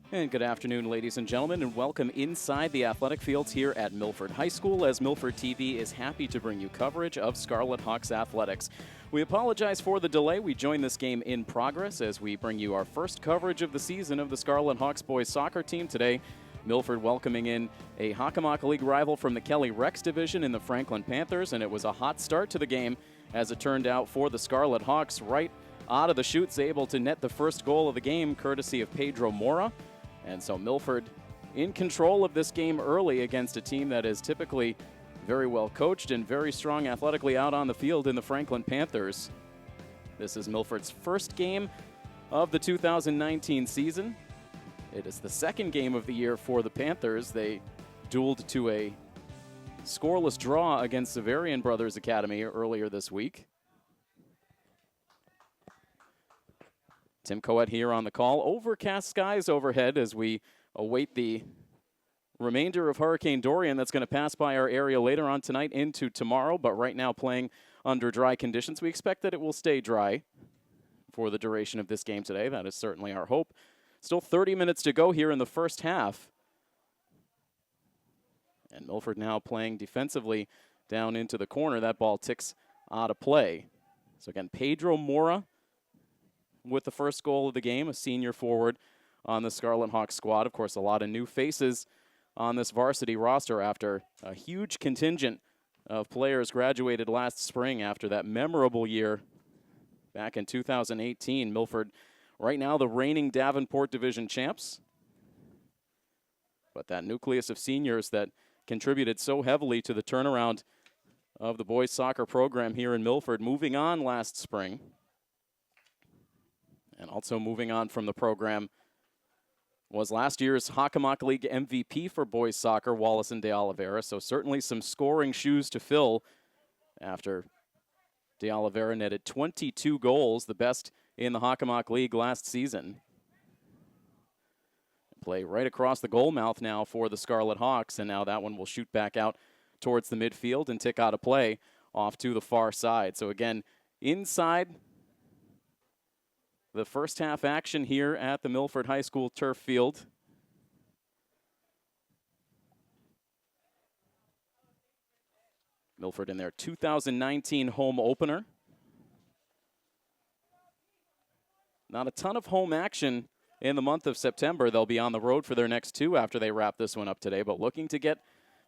And good afternoon, ladies and gentlemen, and welcome inside the athletic fields here at Milford High School, as Milford TV is happy to bring you coverage of Scarlet Hawks athletics. We apologize for the delay. We join this game in progress as we bring you our first coverage of the season of the Scarlet Hawks boys soccer team today. Milford welcoming in a Hockomock League rival from the Kelly Rex division in the Franklin Panthers, and it was a hot start to the game as it turned out for the Scarlet Hawks. Right out of the chutes, able to net the first goal of the game courtesy of Pedro Mora. And so Milford in control of this game early against a team that is typically very well coached and very strong athletically out on the field in the Franklin Panthers. This is Milford's first game of the 2019 season. It is the second game of the year for the Panthers. They dueled to a scoreless draw against Severian Brothers Academy earlier this week. Tim Coet here on the call. Overcast skies overhead as we await the remainder of Hurricane Dorian that's going to pass by our area later on tonight into tomorrow, but right now playing under dry conditions. We expect that it will stay dry for the duration of this game today. That is certainly our hope. Still 30 minutes to go here in the first half. And Milford now playing defensively down into the corner. That ball ticks out of play. So again, Pedro Mora with the first goal of the game, a senior forward on the Scarlet Hawks squad. Of course, a lot of new faces on this varsity roster after a huge contingent of players graduated last spring after that memorable year back in 2018. Milford, right now, the reigning Davenport Division champs. But that nucleus of seniors that contributed so heavily to the turnaround of the boys soccer program here in Milford, moving on last spring. And also moving on from the program was last year's Hockomock League MVP for boys soccer, Wallison de Oliveira. So certainly some scoring shoes to fill after de Oliveira netted 22 goals, the best in the Hockomock League last season. Play right across the goal mouth now for the Scarlet Hawks, and now that one will shoot back out towards the midfield and tick out of play off to the far side. So again, inside the first half action here at the Milford High School turf field. Milford in their 2019 home opener. Not a ton of home action in the month of September. They'll be on the road for their next two after they wrap this one up today, but looking to get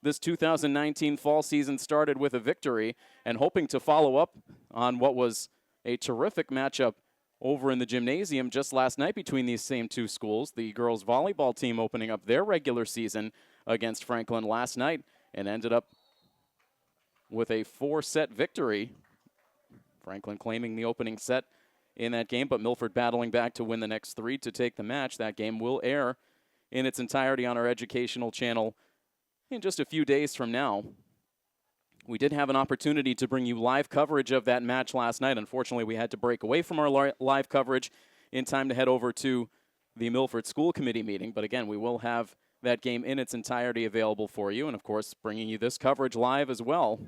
this 2019 fall season started with a victory and hoping to follow up on what was a terrific matchup over in the gymnasium just last night between these same two schools. The girls volleyball team opening up their regular season against Franklin last night and ended up with a 4-set victory. Franklin claiming the opening set in that game, but Milford battling back to win the next three to take the match. That game will air in its entirety on our educational channel in just a few days from now. We did have an opportunity to bring you live coverage of that match last night. Unfortunately, we had to break away from our live coverage in time to head over to the Milford School Committee meeting. But again, we will have that game in its entirety available for you. And of course, bringing you this coverage live as well.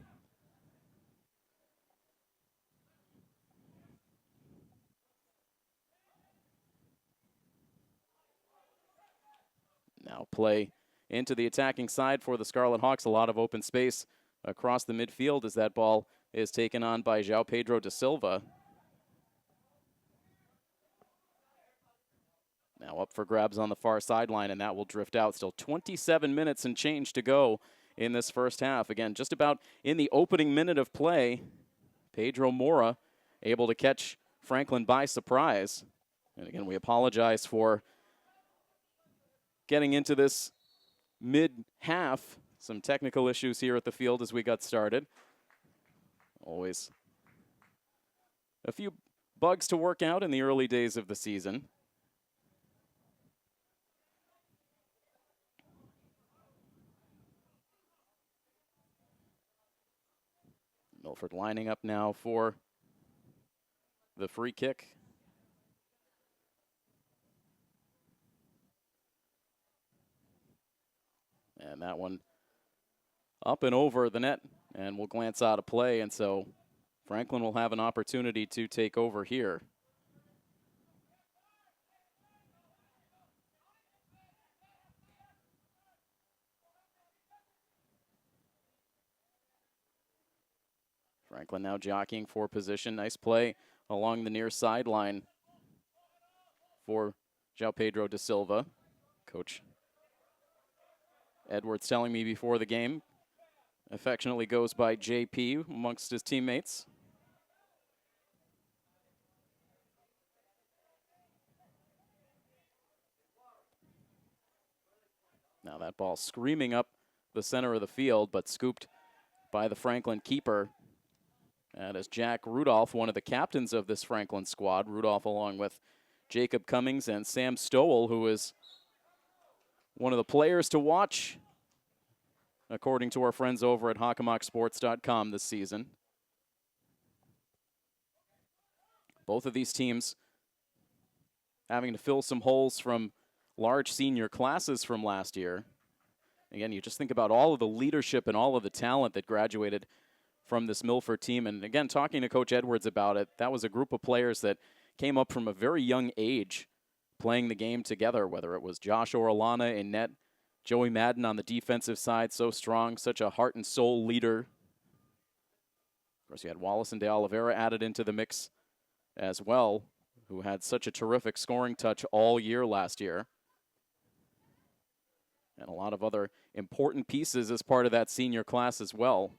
Now play into the attacking side for the Scarlet Hawks. A lot of open space across the midfield as that ball is taken on by João Pedro da Silva. Now up for grabs on the far sideline, and that will drift out. Still 27 minutes and change to go in this first half. Again, just about in the opening minute of play, Pedro Mora able to catch Franklin by surprise. And again, we apologize for getting into this mid-half. Some technical issues here at the field as we got started. Always a few bugs to work out in the early days of the season. Milford lining up now for the free kick. And that one up and over the net and will glance out of play. And so Franklin will have an opportunity to take over here. Franklin now jockeying for position. Nice play along the near sideline for João Pedro da Silva. Coach Edwards telling me before the game, affectionately goes by JP amongst his teammates. Now that ball screaming up the center of the field, but scooped by the Franklin keeper. That is Jack Rudolph, one of the captains of this Franklin squad. Rudolph along with Jacob Cummings and Sam Stowell, who is one of the players to watch, according to our friends over at HockomockSports.com this season. Both of these teams having to fill some holes from large senior classes from last year. Again, you just think about all of the leadership and all of the talent that graduated from this Milford team. And again, talking to Coach Edwards about it, that was a group of players that came up from a very young age playing the game together, whether it was Josh Orellana in net, Joey Madden on the defensive side, so strong, such a heart and soul leader. Of course, you had Wallace and De Oliveira added into the mix as well, who had such a terrific scoring touch all year last year. And a lot of other important pieces as part of that senior class as well.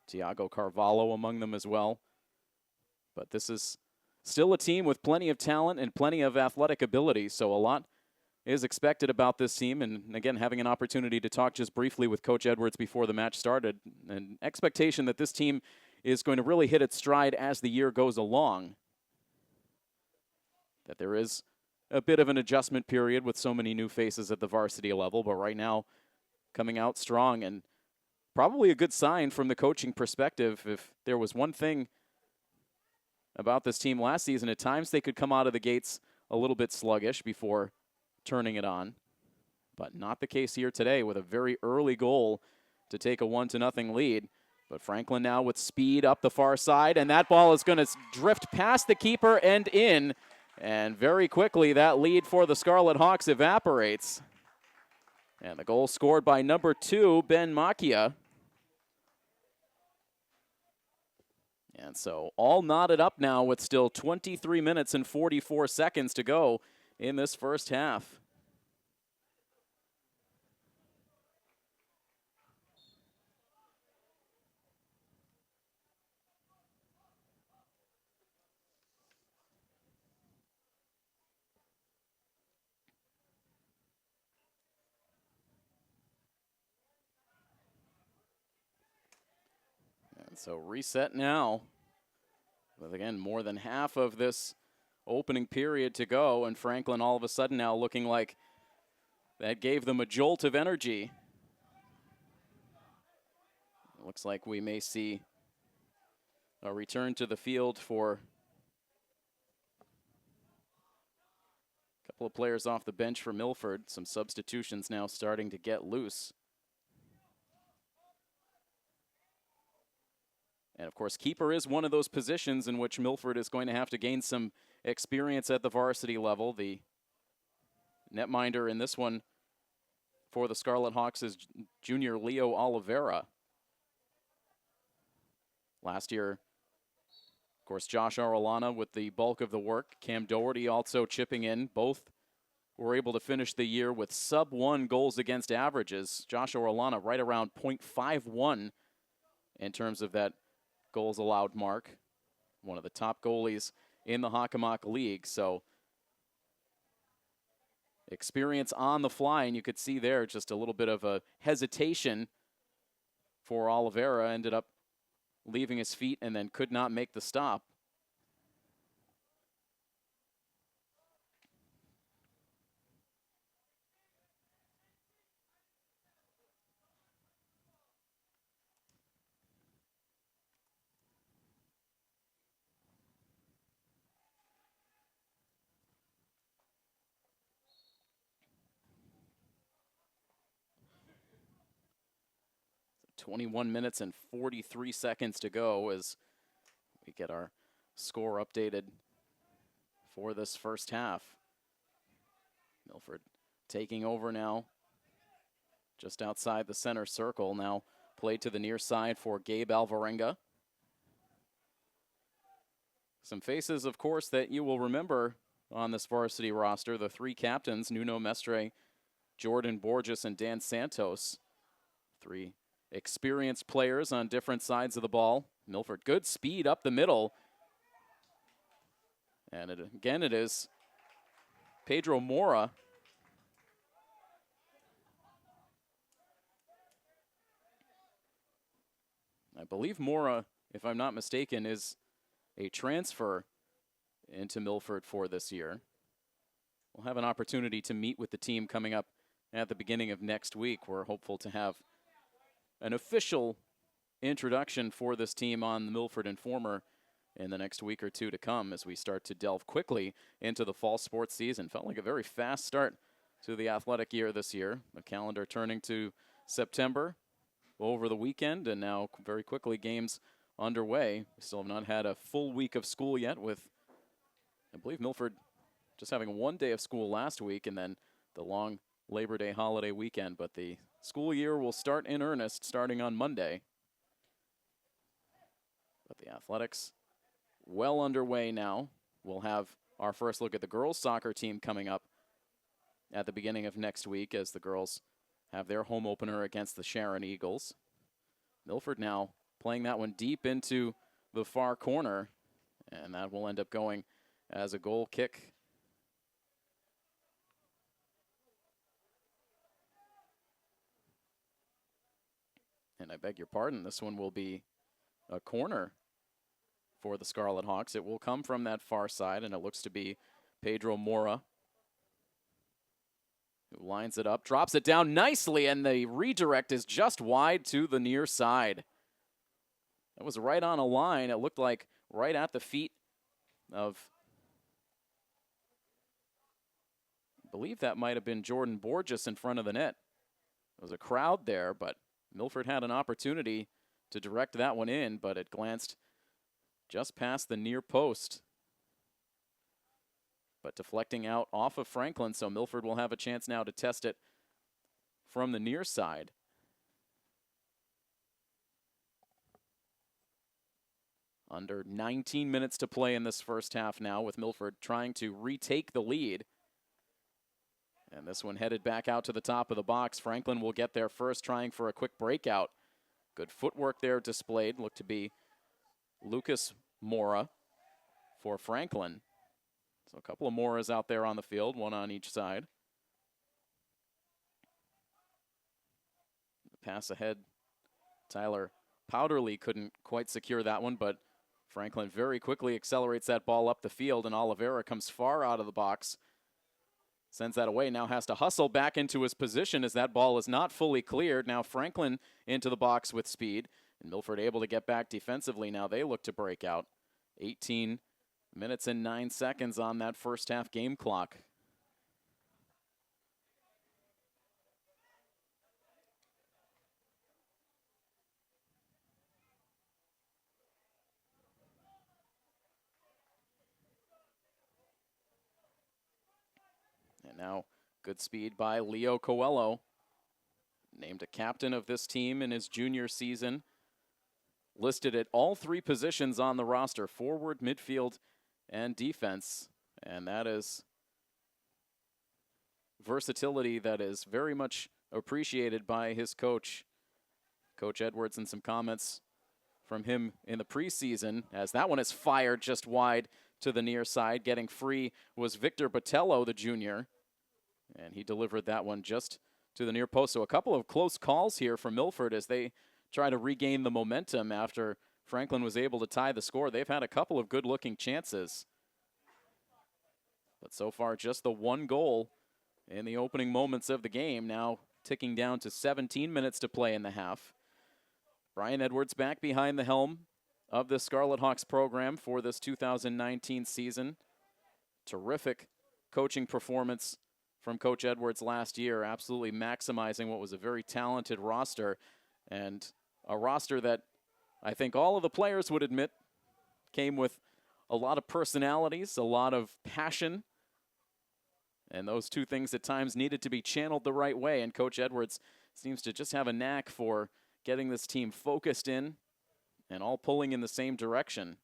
Tiago Carvalho among them as well. But this is still a team with plenty of talent and plenty of athletic ability, so a lot is expected about this team. And again, having an opportunity to talk just briefly with Coach Edwards before the match started, an expectation that this team is going to really hit its stride as the year goes along. That there is a bit of an adjustment period with so many new faces at the varsity level, but right now coming out strong, and probably a good sign from the coaching perspective. If there was one thing about this team last season, at times they could come out of the gates a little bit sluggish before turning it on, but not the case here today with a very early goal to take a 1-0 lead. But Franklin now with speed up the far side, and that ball is going to drift past the keeper and in. And very quickly, that lead for the Scarlet Hawks evaporates. And the goal scored by number 2, Ben Macchia. And so all knotted up now with still 23 minutes and 44 seconds to go in this first half. So reset now, with again more than half of this opening period to go, and Franklin all of a sudden now looking like that gave them a jolt of energy. It looks like we may see a return to the field for a couple of players off the bench for Milford. Some substitutions now starting to get loose. And, of course, keeper is one of those positions in which Milford is going to have to gain some experience at the varsity level. The netminder in this one for the Scarlet Hawks is junior Leo Oliveira. Last year, of course, Josh Orellana with the bulk of the work. Cam Doherty also chipping in. Both were able to finish the year with sub-1 goals against averages. Josh Orellana right around .51 in terms of that goals allowed mark. One of the top goalies in the Hockomock League. So experience on the fly, and you could see there just a little bit of a hesitation for Oliveira. Ended up leaving his feet and then could not make the stop. So 21 minutes and 43 seconds to go as we get our score updated for this first half. Milford taking over now just outside the center circle. Now played to the near side for Gabe Alvarenga. Some faces, of course, that you will remember on this varsity roster. The three captains, Nuno Mestre, Jordan Borges, and Dan Santos. Three experienced players on different sides of the ball. Milford, good speed up the middle. And again, it is Pedro Mora. I believe Mora, if I'm not mistaken, is a transfer into Milford for this year. We'll have an opportunity to meet with the team coming up at the beginning of next week. We're hopeful to have an official introduction for this team on the Milford Informer in the next week or two to come as we start to delve quickly into the fall sports season. Felt like a very fast start to the athletic year this year. The calendar turning to September over the weekend, and now very quickly games underway. We still have not had a full week of school yet, with, I believe, Milford just having 1 day of school last week and then the long Labor Day holiday weekend. But the school year will start in earnest starting on Monday. But the athletics well underway now. We'll have our first look at the girls' soccer team coming up at the beginning of next week as the girls have their home opener against the Sharon Eagles. Milford now playing that one deep into the far corner, and that will end up going as a goal kick. And I beg your pardon, this one will be a corner for the Scarlet Hawks. It will come from that far side, and it looks to be Pedro Mora who lines it up, drops it down nicely, and the redirect is just wide to the near side. That was right on a line. It looked like right at the feet of, I believe that might have been Jordan Borges in front of the net. There was a crowd there, but Milford had an opportunity to direct that one in, but it glanced just past the near post. But deflecting out off of Franklin, so Milford will have a chance now to test it from the near side. Under 19 minutes to play in this first half now, with Milford trying to retake the lead. And this one headed back out to the top of the box. Franklin will get there first, trying for a quick breakout. Good footwork there displayed. Looked to be Lucas Mora for Franklin. So a couple of Moras out there on the field, one on each side. Pass ahead. Tyler Powderly couldn't quite secure that one, but Franklin very quickly accelerates that ball up the field, and Oliveira comes far out of the box. Sends that away, now has to hustle back into his position as that ball is not fully cleared. Now Franklin into the box with speed, and Milford able to get back defensively. Now they look to break out. 18 minutes and 9 seconds on that first half game clock. And now good speed by Leo Coelho, named a captain of this team in his junior season. Listed at all three positions on the roster, forward, midfield, and defense. And that is versatility that is very much appreciated by his coach, Coach Edwards, and some comments from him in the preseason, as that one is fired just wide to the near side. Getting free was Victor Botello, the junior, and he delivered that one just to the near post. So a couple of close calls here for Milford as they try to regain the momentum after Franklin was able to tie the score. They've had a couple of good-looking chances, but so far just the one goal in the opening moments of the game. Now ticking down to 17 minutes to play in the half. Brian Edwards back behind the helm of the Scarlet Hawks program for this 2019 season. Terrific coaching performance from Coach Edwards last year, absolutely maximizing what was a very talented roster, and a roster that I think all of the players would admit came with a lot of personalities, a lot of passion, and those two things at times needed to be channeled the right way, and Coach Edwards seems to just have a knack for getting this team focused in and all pulling in the same direction.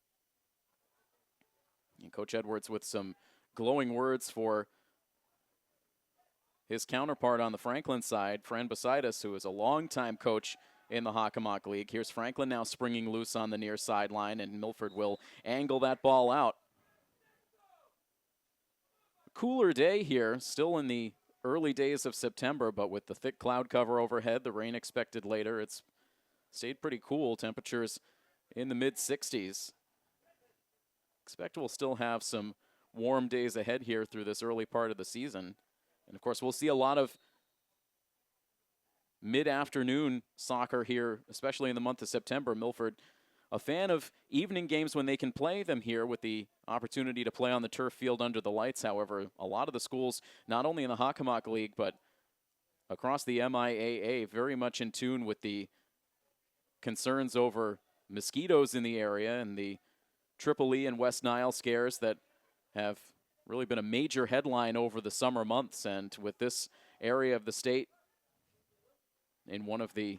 And Coach Edwards with some glowing words for his counterpart on the Franklin side, Fran Basidas, who is a longtime coach in the Hockomock League. Here's Franklin now springing loose on the near sideline, and Milford will angle that ball out. Cooler day here, still in the early days of September, but with the thick cloud cover overhead, the rain expected later, it's stayed pretty cool. Temperatures in the mid-60s. Expect we'll still have some warm days ahead here through this early part of the season. And of course, we'll see a lot of mid-afternoon soccer here, especially in the month of September. Milford, a fan of evening games when they can play them here with the opportunity to play on the turf field under the lights. However, a lot of the schools, not only in the Hockomock League, but across the MIAA, very much in tune with the concerns over mosquitoes in the area and the Triple E and West Nile scares that have really been a major headline over the summer months. And with this area of the state in one of the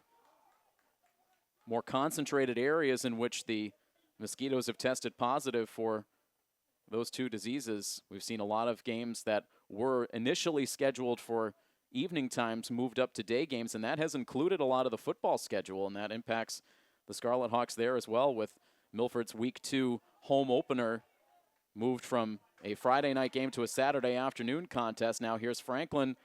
more concentrated areas in which the mosquitoes have tested positive for those two diseases, we've seen a lot of games that were initially scheduled for evening times moved up to day games, and that has included a lot of the football schedule, and that impacts the Scarlet Hawks there as well, with Milford's Week 2 home opener moved from a Friday night game to a Saturday afternoon contest. Now here's Franklin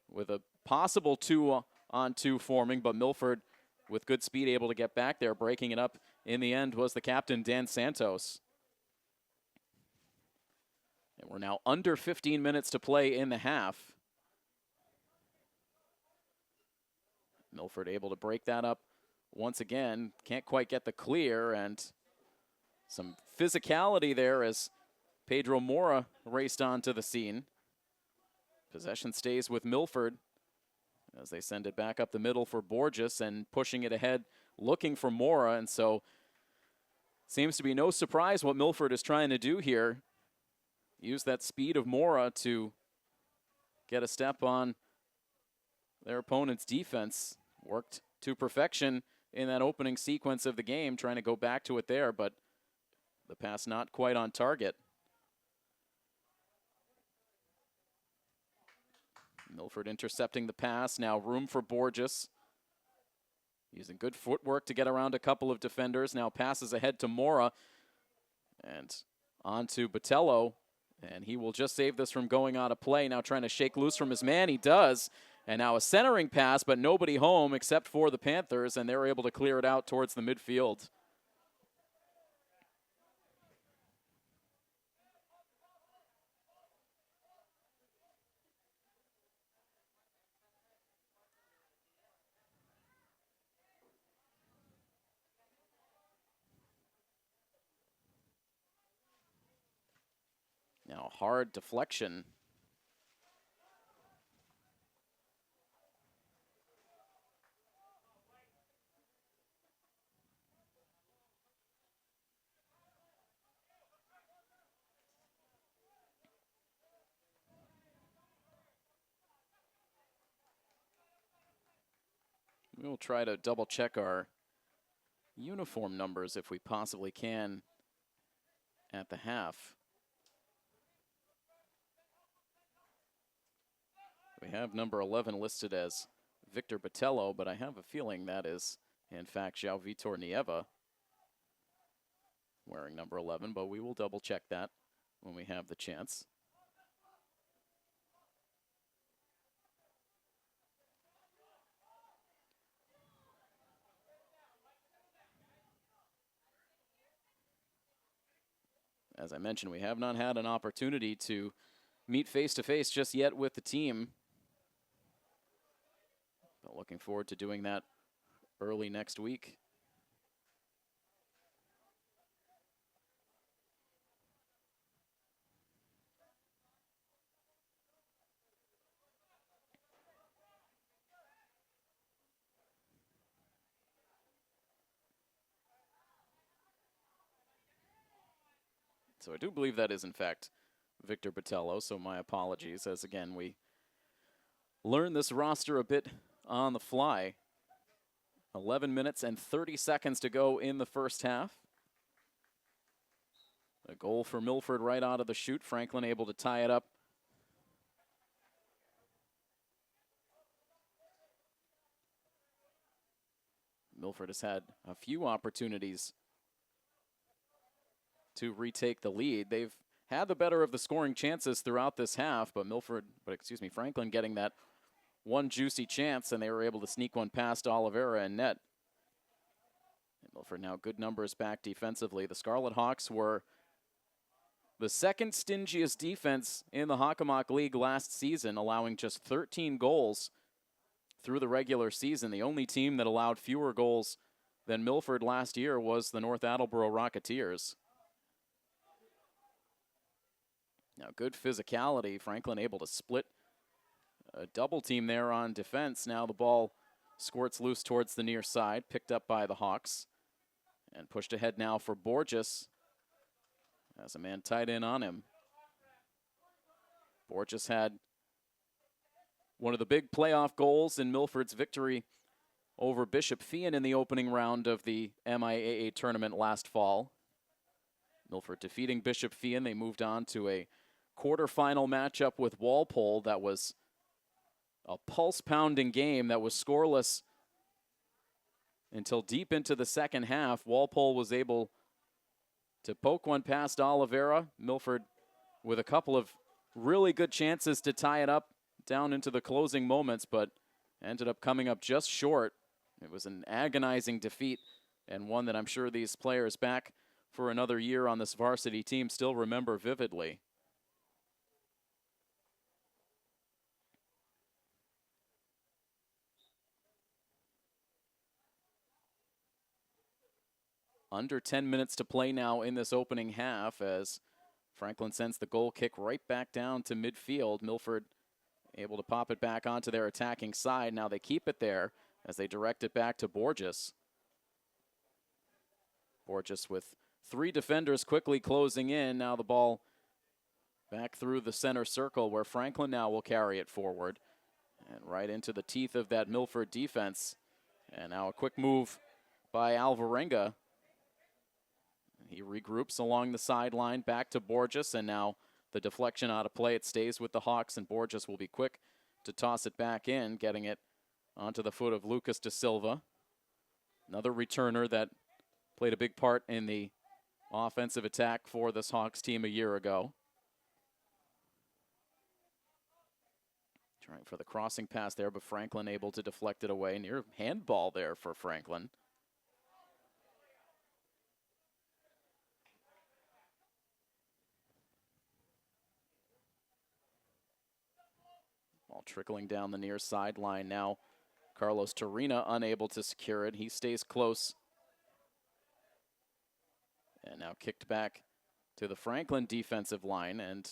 with a possible 2-on-2 forming, but Milford with good speed able to get back there. Breaking it up in the end was the captain, Dan Santos. And we're now under 15 minutes to play in the half. Milford able to break that up once again. Can't quite get the clear, and some physicality there as Pedro Mora raced onto the scene. Possession stays with Milford as they send it back up the middle for Borges and pushing it ahead, looking for Mora. And so seems to be no surprise what Milford is trying to do here. Use that speed of Mora to get a step on their opponent's defense. Worked to perfection in that opening sequence of the game, trying to go back to it there, but the pass not quite on target. Milford intercepting the pass. Now room for Borges. Using good footwork to get around a couple of defenders. Now passes ahead to Mora. And on to Botello. And he will just save this from going out of play. Now trying to shake loose from his man. He does. And now a centering pass, but nobody home except for the Panthers. And they're able to clear it out towards the midfield. Now hard deflection. We'll try to double check our uniform numbers if we possibly can at the half. We have number 11 listed as Victor Botello, but I have a feeling that is, in fact, João Vitor Nieva wearing number 11, but we will double check that when we have the chance. As I mentioned, we have not had an opportunity to meet face-to-face just yet with the team. But looking forward to doing that early next week. So I do believe that is, in fact, Victor Botello, so my apologies, as again, we learn this roster a bit on the fly 11 minutes and 30 seconds to go in the first half. A goal for Milford right out of the chute. Franklin able to tie it up. Milford has had a few opportunities to retake the lead. They've had the better of the scoring chances throughout this half, but Franklin getting that one juicy chance, and they were able to sneak one past Oliveira and net. And Milford now good numbers back defensively. The Scarlet Hawks were the second stingiest defense in the Hockomock League last season, allowing just 13 goals through the regular season. The only team that allowed fewer goals than Milford last year was the North Attleboro Rocketeers. Now, good physicality. Franklin able to split a double team there on defense. Now the ball squirts loose towards the near side, picked up by the Hawks, and pushed ahead now for Borges. As a man tied in on him. Borges had one of the big playoff goals in Milford's victory over Bishop Feehan in the opening round of the MIAA tournament last fall. Milford defeating Bishop Feehan. They moved on to a quarterfinal matchup with Walpole that was a pulse-pounding game that was scoreless until deep into the second half. Walpole was able to poke one past Oliveira. Milford with a couple of really good chances to tie it up down into the closing moments, but ended up coming up just short. It was an agonizing defeat, and one that I'm sure these players back for another year on this varsity team still remember vividly. Under 10 minutes to play now in this opening half as Franklin sends the goal kick right back down to midfield. Milford able to pop it back onto their attacking side. Now they keep it there as they direct it back to Borges. Borges with three defenders quickly closing in. Now the ball back through the center circle where Franklin now will carry it forward. And right into the teeth of that Milford defense. And now a quick move by Alvarenga. He regroups along the sideline back to Borges, and now the deflection out of play. It stays with the Hawks, and Borges will be quick to toss it back in, getting it onto the foot of Lucas Da Silva. Another returner that played a big part in the offensive attack for this Hawks team a year ago. Trying for the crossing pass there, but Franklin able to deflect it away. Near handball there for Franklin. Ball trickling down the near sideline now. Carlos Torina unable to secure it. He stays close. And now kicked back to the Franklin defensive line, and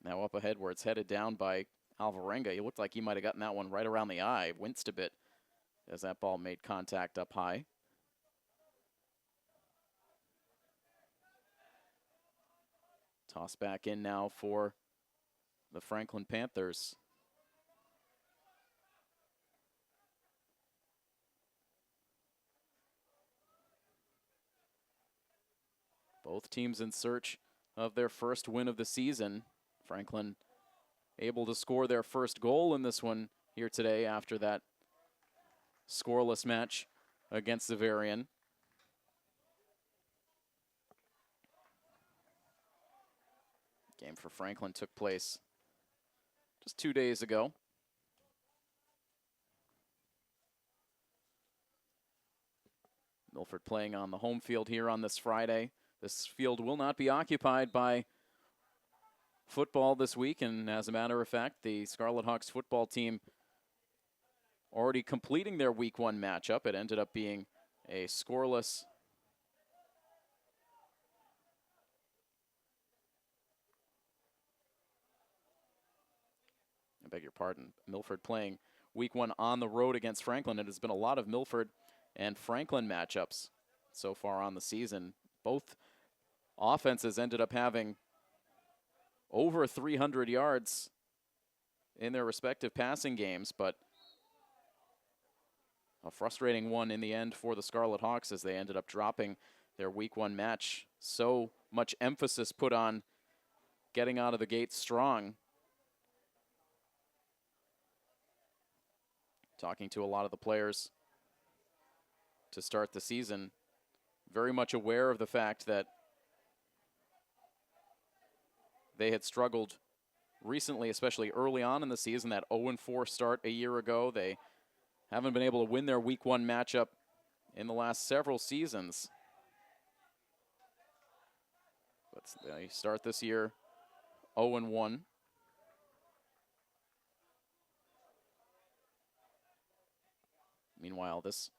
now up ahead where it's headed down by Alvarenga. He looked like he might have gotten that one right around the eye. Winced a bit as that ball made contact up high. Toss back in now for the Franklin Panthers. Both teams in search of their first win of the season. Franklin able to score their first goal in this one here today after that scoreless match against Zavarian. Game for Franklin took place just 2 days ago. Milford playing on the home field here on this Friday. This field will not be occupied by football this week, and as a matter of fact, the Scarlet Hawks football team already completing their week one matchup. It ended up being a scoreless I beg your pardon, Milford playing week one on the road against Franklin. It has been a lot of Milford and Franklin matchups so far on the season. Both offenses ended up having over 300 yards in their respective passing games, but a frustrating one in the end for the Scarlet Hawks as they ended up dropping their Week 1 match. So much emphasis put on getting out of the gate strong. Talking to a lot of the players to start the season, very much aware of the fact that they had struggled recently, especially early on in the season. That 0-4 start a year ago. They haven't been able to win their Week 1 matchup in the last several seasons. But they start this year 0-1. Meanwhile, this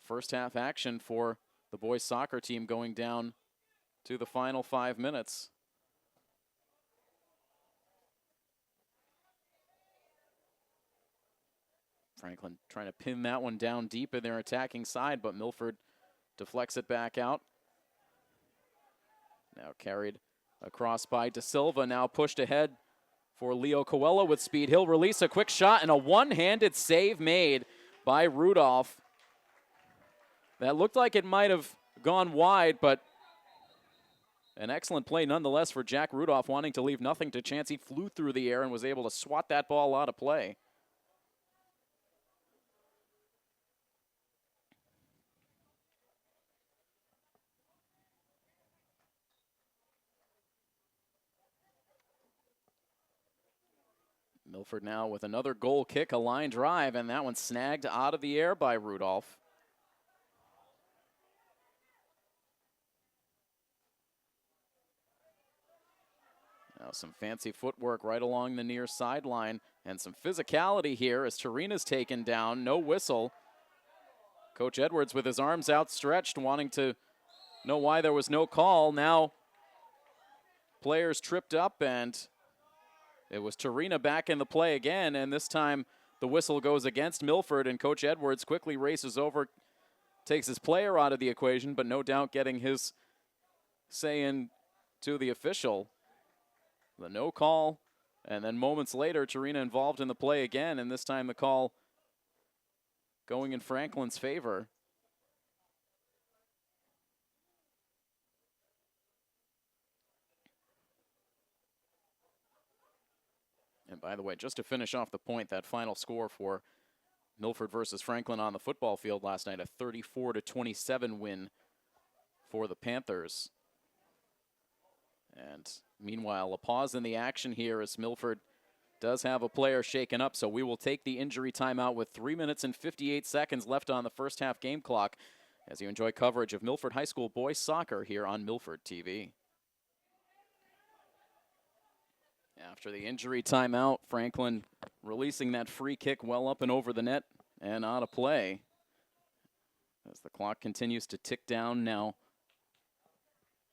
first half action for the boys soccer team going down to the final 5 minutes. Franklin trying to pin that one down deep in their attacking side, but Milford deflects it back out. Now carried across by De Silva, now pushed ahead for Leo Coelho with speed. He'll release a quick shot and a one-handed save made by Rudolph. That looked like it might have gone wide, but an excellent play nonetheless for Jack Rudolph, wanting to leave nothing to chance. He flew through the air and was able to swat that ball out of play. Milford now with another goal kick, a line drive, and that one snagged out of the air by Rudolph. Now some fancy footwork right along the near sideline and some physicality here as Turina's taken down. No whistle. Coach Edwards with his arms outstretched, wanting to know why there was no call. Now players tripped up and it was Turina back in the play again, and this time the whistle goes against Milford, and Coach Edwards quickly races over, takes his player out of the equation, but no doubt getting his say in to the official. The no call, and then moments later, Turina involved in the play again, and this time the call going in Franklin's favor. And by the way, just to finish off the point, that final score for Milford versus Franklin on the football field last night, a 34-27 win for the Panthers. And meanwhile, a pause in the action here as Milford does have a player shaken up, so we will take the injury timeout with 3 minutes and 58 seconds left on the first half game clock as you enjoy coverage of Milford High School boys soccer here on Milford TV. After the injury timeout, Franklin releasing that free kick well up and over the net and out of play. As the clock continues to tick down now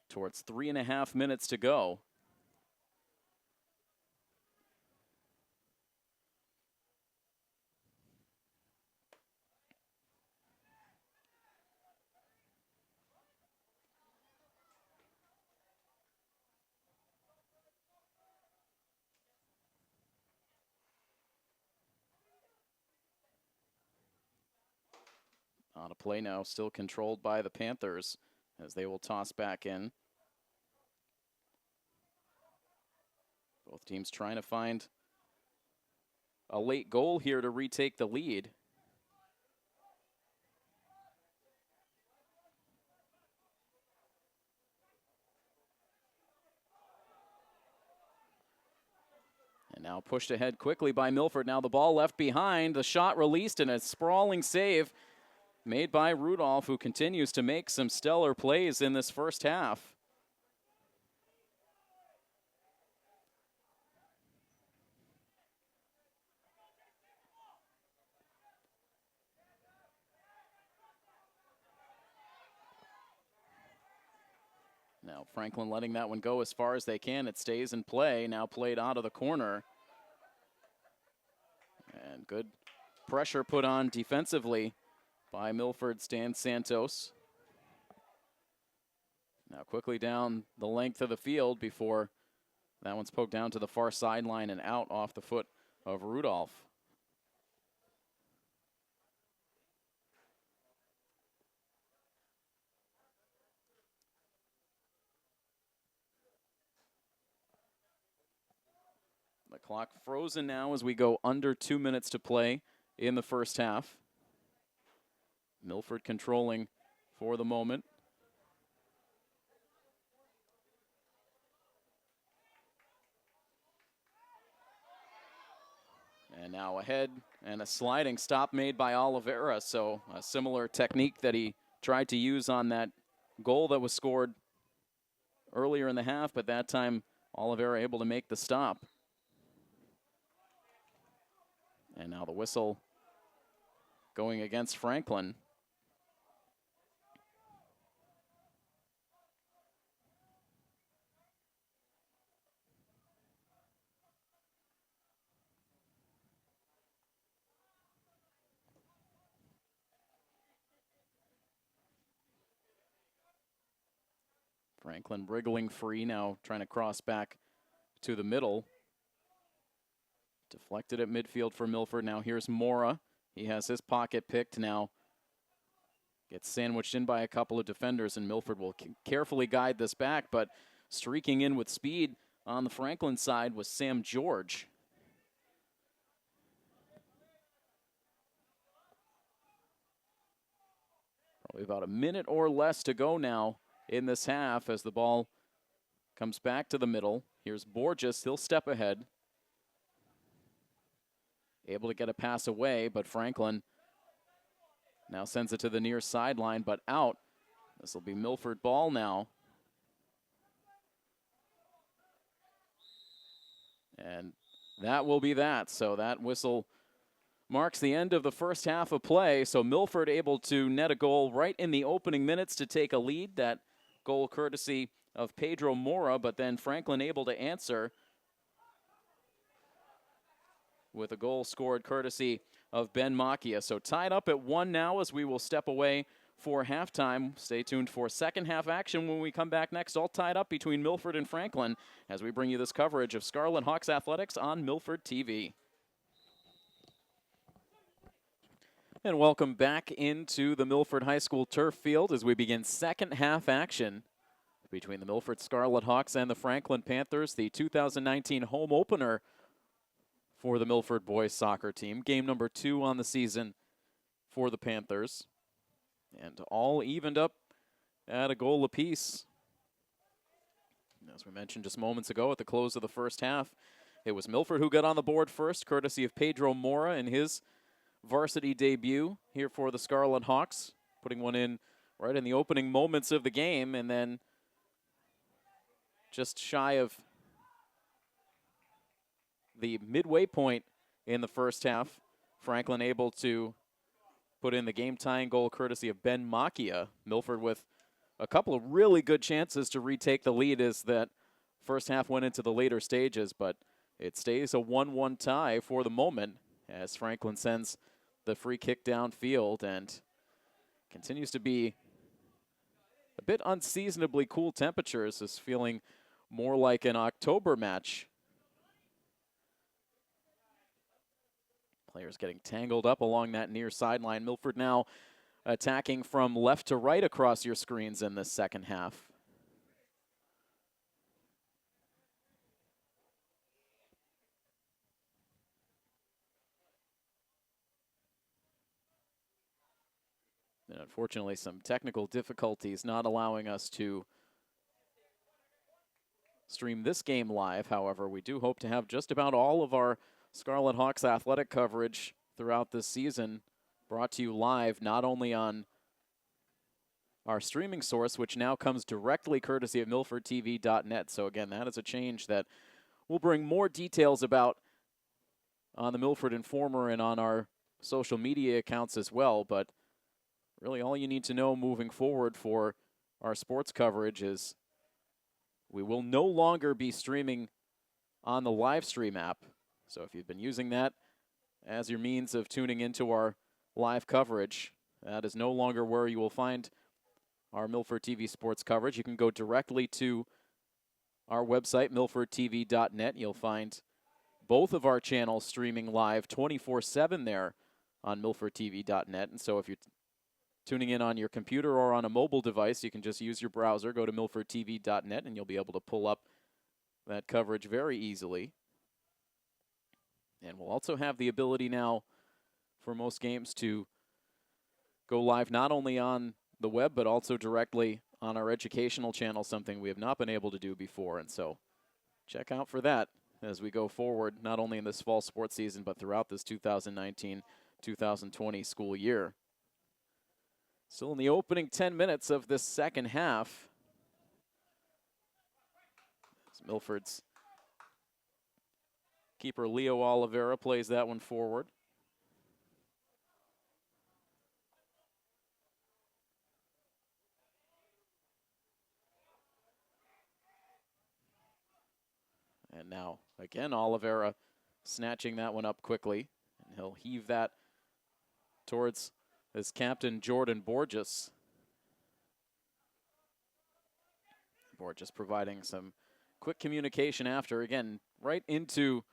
towards 3.5 minutes to go. On a play now, still controlled by the Panthers as they will toss back in. Both teams trying to find a late goal here to retake the lead. And now pushed ahead quickly by Milford. Now the ball left behind, the shot released, and a sprawling save made by Rudolph, who continues to make some stellar plays in this first half. Now Franklin letting that one go as far as they can. It stays in play, now played out of the corner. And good pressure put on defensively by Milford Stan Santos. Now quickly down the length of the field before that one's poked down to the far sideline and out off the foot of Rudolph. Clock frozen now as we go under 2 minutes to play in the first half. Milford controlling for the moment. And now ahead, and a sliding stop made by Oliveira. So a similar technique that he tried to use on that goal that was scored earlier in the half, but that time Oliveira able to make the stop. And now the whistle going against Franklin. Franklin wriggling free now, trying to cross back to the middle. Deflected at midfield for Milford. Now here's Mora. He has his pocket picked now. Gets sandwiched in by a couple of defenders, and Milford will carefully guide this back, but streaking in with speed on the Franklin side was Sam George. Probably about a minute or less to go now in this half as the ball comes back to the middle. Here's Borges. He'll step ahead. Able to get a pass away, but Franklin now sends it to the near sideline, but out. This will be Milford ball now. And that will be that. So that whistle marks the end of the first half of play. So Milford able to net a goal right in the opening minutes to take a lead. That goal courtesy of Pedro Mora, but then Franklin able to answer with a goal scored courtesy of Ben Macchia. So tied up at 1 now as we will step away for halftime. Stay tuned for second half action when we come back next. All tied up between Milford and Franklin as we bring you this coverage of Scarlet Hawks Athletics on Milford TV. And welcome back into the Milford High School turf field as we begin second half action between the Milford Scarlet Hawks and the Franklin Panthers, the 2019 home opener for the Milford boys soccer team. Game number 2 on the season for the Panthers. And all evened up at a goal apiece. As we mentioned just moments ago at the close of the first half, it was Milford who got on the board first, courtesy of Pedro Mora in his varsity debut here for the Scarlet Hawks, putting one in right in the opening moments of the game, and then just shy of the midway point in the first half, Franklin able to put in the game-tying goal courtesy of Ben Macchia. Milford with a couple of really good chances to retake the lead as that first half went into the later stages, but it stays a 1-1 tie for the moment as Franklin sends the free kick downfield, and continues to be a bit unseasonably cool temperatures. Is feeling more like an October match. Players getting tangled up along that near sideline. Milford now attacking from left to right across your screens in this second half. And unfortunately, some technical difficulties not allowing us to stream this game live. However, we do hope to have just about all of our Scarlet Hawks athletic coverage throughout this season brought to you live, not only on our streaming source, which now comes directly courtesy of MilfordTV.net. So again, that is a change that we'll bring more details about on the Milford Informer and on our social media accounts as well. But really all you need to know moving forward for our sports coverage is we will no longer be streaming on the live stream app. So if you've been using that as your means of tuning into our live coverage, that is no longer where you will find our Milford TV sports coverage. You can go directly to our website, MilfordTV.net. You'll find both of our channels streaming live 24/7 there on MilfordTV.net. And so if you're tuning in on your computer or on a mobile device, you can just use your browser, go to MilfordTV.net, and you'll be able to pull up that coverage very easily. And we'll also have the ability now for most games to go live not only on the web, but also directly on our educational channel, something we have not been able to do before. And so check out for that as we go forward, not only in this fall sports season, but throughout this 2019-2020 school year. Still in the opening 10 minutes of this second half. Milford's keeper Leo Oliveira plays that one forward. And now, again, Oliveira snatching that one up quickly. And he'll heave that towards his captain, Jordan Borges. Borges providing some quick communication after. Again, right into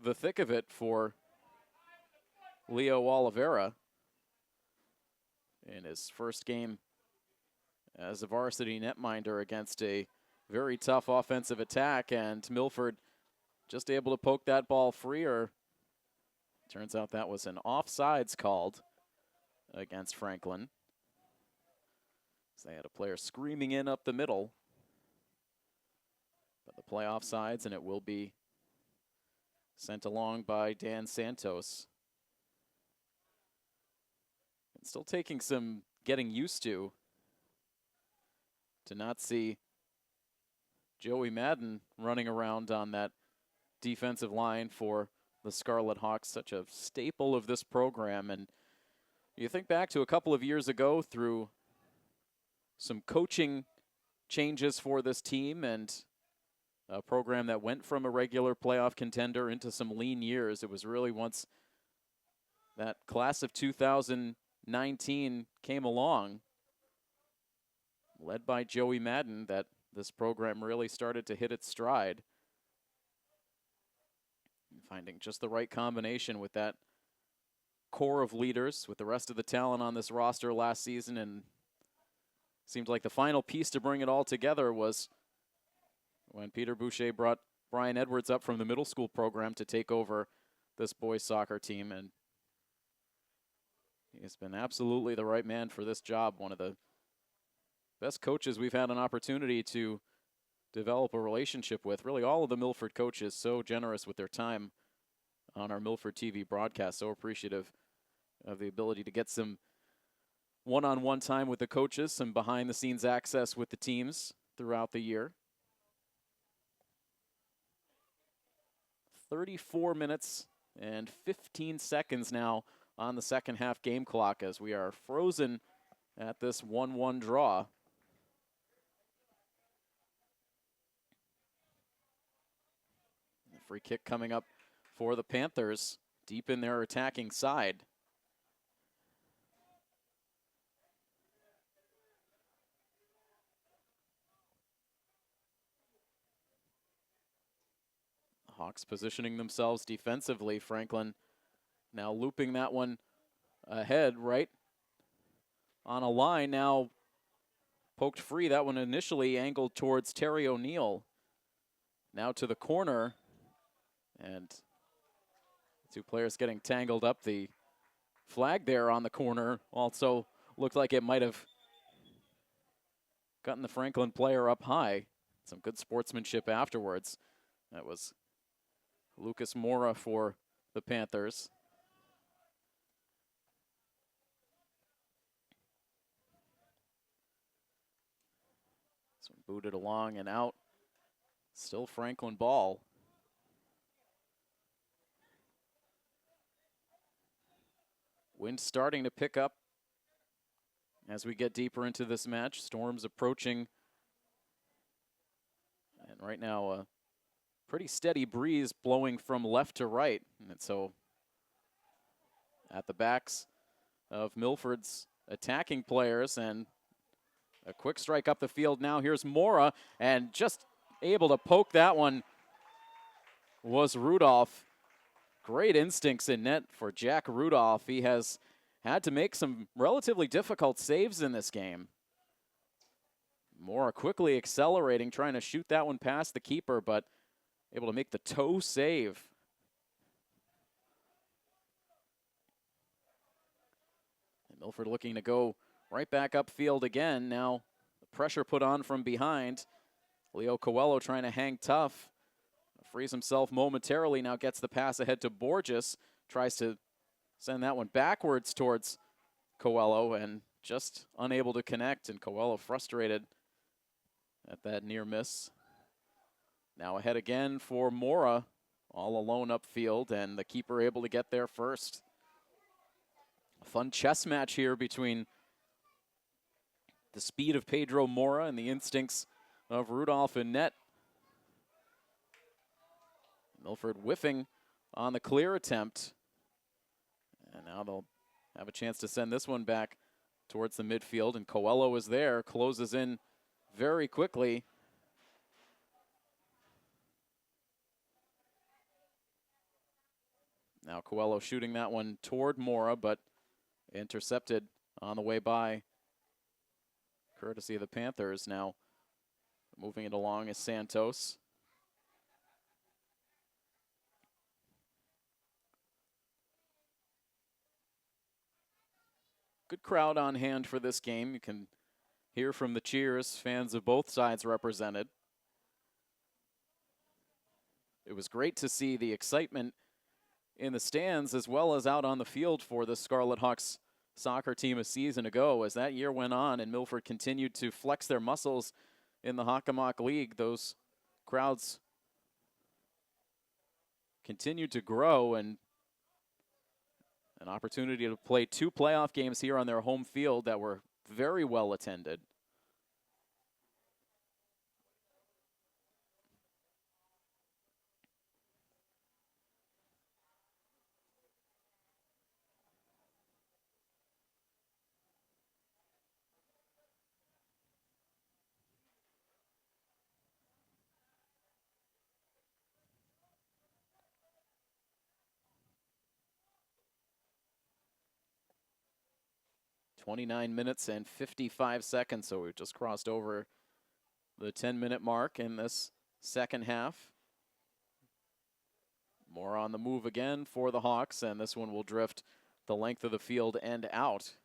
the thick of it for Leo Oliveira in his first game as a varsity netminder against a very tough offensive attack, and Milford just able to poke that ball free, or turns out that was an offsides called against Franklin. So they had a player screaming in up the middle, but the play offsides, and it will be sent along by Dan Santos. And still taking some getting used to not see Joey Madden running around on that defensive line for the Scarlet Hawks, such a staple of this program. And you think back to a couple of years ago through some coaching changes for this team and a program that went from a regular playoff contender into some lean years. It was really once that class of 2019 came along, led by Joey Madden, that this program really started to hit its stride. Finding just the right combination with that core of leaders, with the rest of the talent on this roster last season, and seemed like the final piece to bring it all together was when Peter Boucher brought Brian Edwards up from the middle school program to take over this boys soccer team, and he's been absolutely the right man for this job. One of the best coaches we've had an opportunity to develop a relationship with. Really, all of the Milford coaches so generous with their time on our Milford TV broadcast. So appreciative of the ability to get some one-on-one time with the coaches, some behind-the-scenes access with the teams throughout the year. 34 minutes and 15 seconds now on the second half game clock as we are frozen at this 1-1 draw. The free kick coming up for the Panthers, deep in their attacking side. Hawks positioning themselves defensively. Franklin now looping that one ahead, right on a line. Now poked free. That one initially angled towards Terry O'Neill. Now to the corner. And two players getting tangled up. The flag there on the corner also looked like it might have gotten the Franklin player up high. Some good sportsmanship afterwards. That was Lucas Mora for the Panthers. So booted along and out. Still Franklin ball. Wind starting to pick up as we get deeper into this match. Storms approaching. And right now, a pretty steady breeze blowing from left to right. And so at the backs of Milford's attacking players, and a quick strike up the field now. Here's Mora, and just able to poke that one was Rudolph. Great instincts in net for Jack Rudolph. He has had to make some relatively difficult saves in this game. Mora quickly accelerating, trying to shoot that one past the keeper, but able to make the toe save. Milford looking to go right back upfield again. Now the pressure put on from behind. Leo Coelho trying to hang tough. Frees himself momentarily, now gets the pass ahead to Borges. Tries to send that one backwards towards Coelho and just unable to connect, and Coelho frustrated at that near miss. Now ahead again for Mora, all alone upfield, and the keeper able to get there first. A fun chess match here between the speed of Pedro Mora and the instincts of Rudolph in net. Milford whiffing on the clear attempt. And now they'll have a chance to send this one back towards the midfield, and Coelho is there, closes in very quickly. Now Coelho shooting that one toward Mora, but intercepted on the way by, courtesy of the Panthers. Now moving it along is Santos. Good crowd on hand for this game. You can hear from the cheers, fans of both sides represented. It was great to see the excitement in the stands as well as out on the field for the Scarlet Hawks soccer team a season ago. As that year went on and Milford continued to flex their muscles in the Hockomock League, those crowds continued to grow, and an opportunity to play 2 playoff games here on their home field that were very well attended. "29 minutes and 55 seconds, so we've just crossed over the 10-minute mark in this second half. More on the move again for the Hawks, and this one will drift the length of the field and out.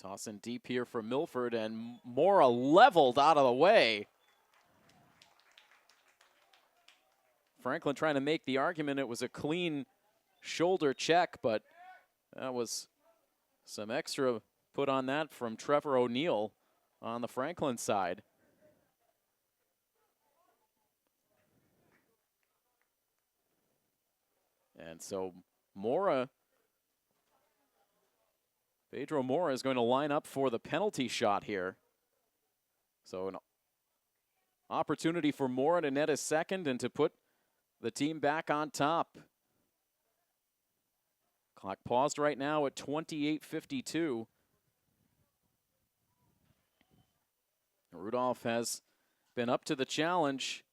Tossing deep here for Milford, and Mora leveled out of the way. Franklin trying to make the argument it was a clean shoulder check, but that was some extra put on that from Trevor O'Neill on the Franklin side. And so Pedro Mora is going to line up for the penalty shot here. So an opportunity for Mora to net a second and to put the team back on top. Clock paused right now at 28:52. Rudolph has been up to the challenge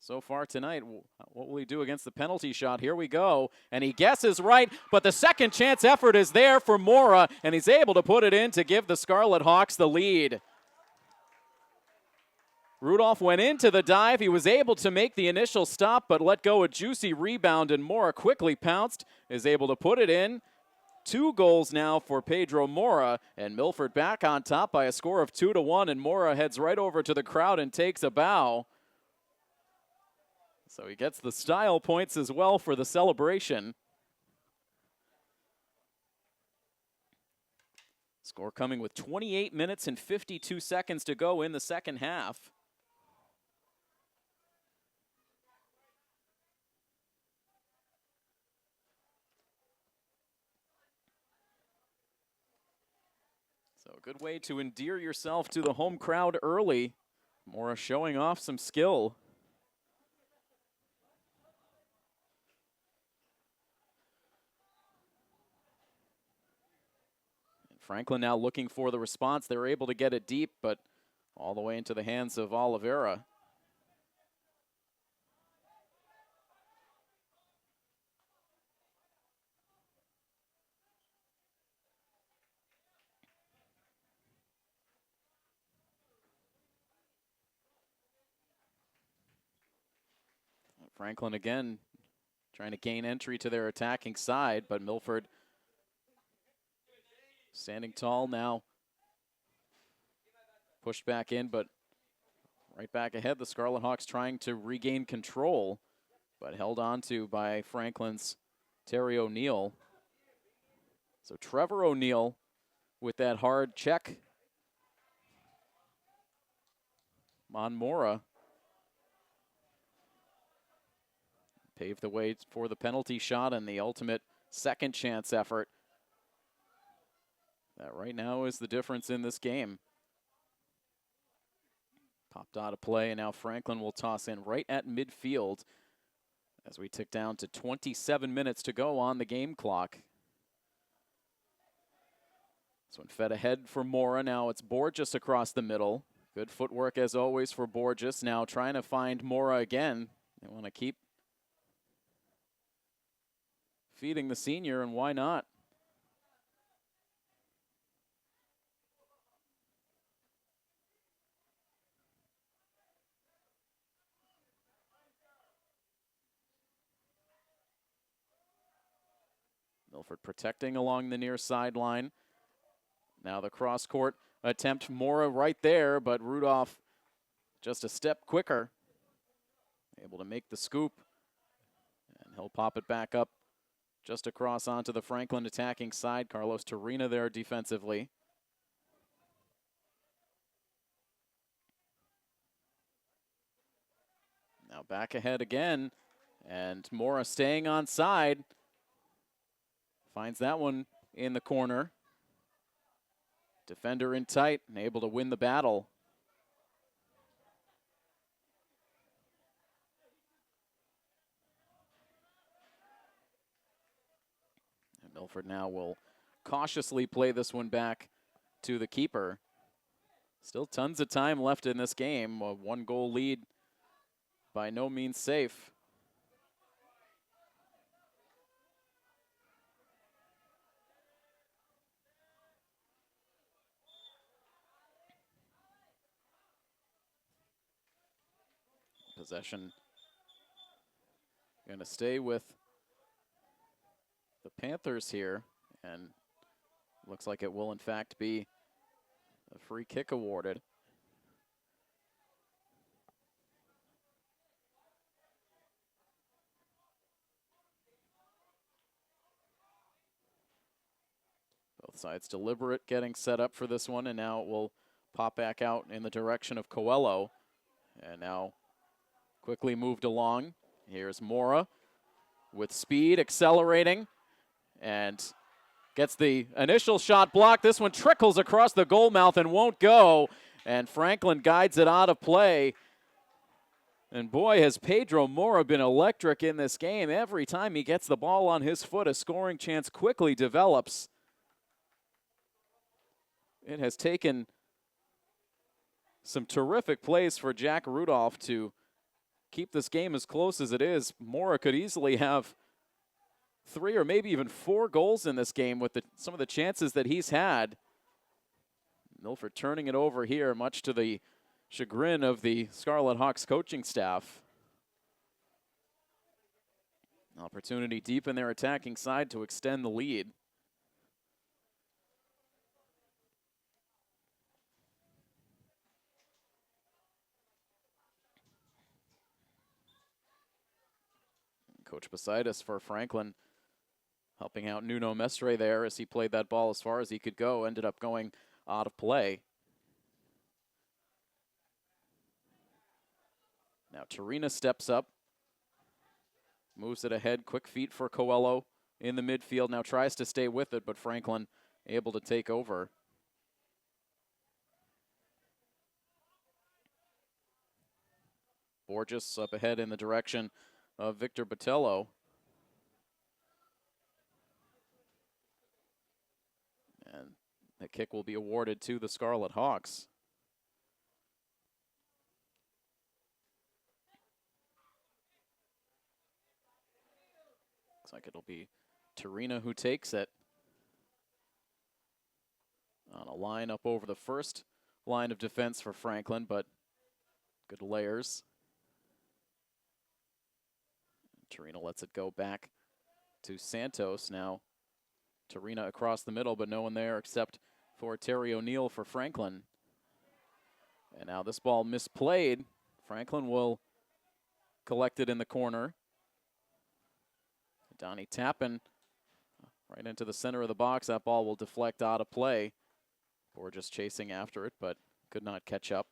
so far tonight. What will he do against the penalty shot? Here we go. And he guesses right, but the second chance effort is there for Mora, and he's able to put it in to give the Scarlet Hawks the lead. Rudolph went into the dive. He was able to make the initial stop, but let go a juicy rebound, and Mora quickly pounced, is able to put it in. 2 goals now for Pedro Mora, and Milford back on top by a score of 2-1, and Mora heads right over to the crowd and takes a bow. So he gets the style points as well for the celebration. Score coming with 28 minutes and 52 seconds to go in the second half. So a good way to endear yourself to the home crowd early. Mora showing off some skill. Franklin now looking for the response. They were able to get it deep, but all the way into the hands of Oliveira. Franklin again trying to gain entry to their attacking side, but Milford standing tall now. Pushed back in, but right back ahead. The Scarlet Hawks trying to regain control, but held on to by Franklin's Terry O'Neill. So Trevor O'Neill with that hard check on Mora. Paved the way for the penalty shot and the ultimate second chance effort. That right now is the difference in this game. Popped out of play, and now Franklin will toss in right at midfield as we tick down to 27 minutes to go on the game clock. This one fed ahead for Mora. Now it's Borges across the middle. Good footwork as always for Borges. Now trying to find Mora again. They want to keep feeding the senior, and why not? Milford protecting along the near sideline. Now the cross-court attempt, Mora right there, but Rudolph just a step quicker. Able to make the scoop, and he'll pop it back up just across onto the Franklin attacking side. Carlos Torina there defensively. Now back ahead again, and Mora staying on side. Finds that one in the corner. Defender in tight and able to win the battle. And Milford now will cautiously play this one back to the keeper. Still tons of time left in this game. A one-goal lead, by no means safe. Possession going to stay with the Panthers here, and looks like it will in fact be a free kick awarded. Both sides deliberate getting set up for this one, and now it will pop back out in the direction of Coelho. And now quickly moved along. Here's Mora with speed, accelerating, and gets the initial shot blocked. This one trickles across the goal mouth and won't go, and Franklin guides it out of play. And boy, has Pedro Mora been electric in this game. Every time he gets the ball on his foot, a scoring chance quickly develops. It has taken some terrific plays for Jack Rudolph to keep this game as close as it is. Mora could easily have 3 or maybe even 4 goals in this game with some of the chances that he's had. Milford turning it over here, much to the chagrin of the Scarlet Hawks coaching staff. Opportunity deep in their attacking side to extend the lead. Coach Posaitis for Franklin helping out Nuno Mestre there as he played that ball as far as he could go. Ended up going out of play. Now Torina steps up. Moves it ahead. Quick feet for Coelho in the midfield. Now tries to stay with it, but Franklin able to take over. Borges up ahead in the direction of Victor Botello. And the kick will be awarded to the Scarlet Hawks. Looks like it'll be Torina who takes it. On a line up over the first line of defense for Franklin, but good layers. Torina lets it go back to Santos. Now Torina across the middle, but no one there except for Terry O'Neill for Franklin. And now this ball misplayed. Franklin will collect it in the corner. Donnie Tappan right into the center of the box. That ball will deflect out of play. Borges chasing after it, but could not catch up.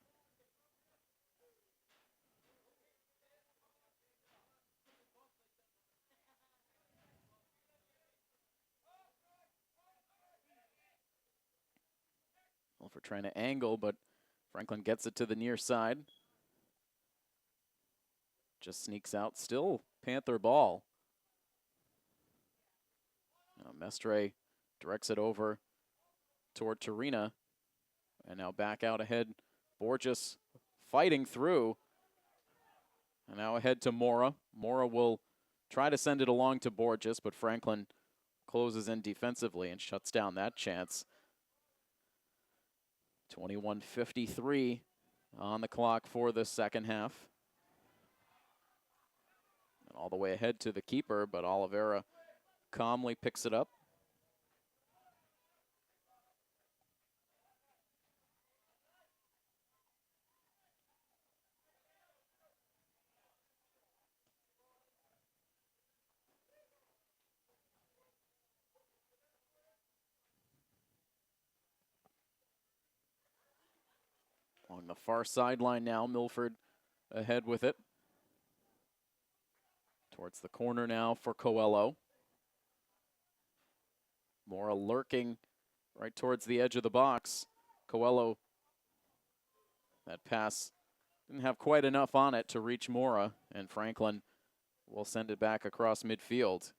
Milford trying to angle, but Franklin gets it to the near side. Just sneaks out. Still Panther ball. Now Mestre directs it over toward Torina. And now back out ahead. Borges fighting through. And now ahead to Mora. Mora will try to send it along to Borges, but Franklin closes in defensively and shuts down that chance. 21:53 on the clock for the second half. And all the way ahead to the keeper, but Oliveira calmly picks it up. On the far sideline now, Milford ahead with it. Towards the corner now for Coelho. Mora lurking right towards the edge of the box. Coelho, that pass didn't have quite enough on it to reach Mora, and Franklin will send it back across midfield.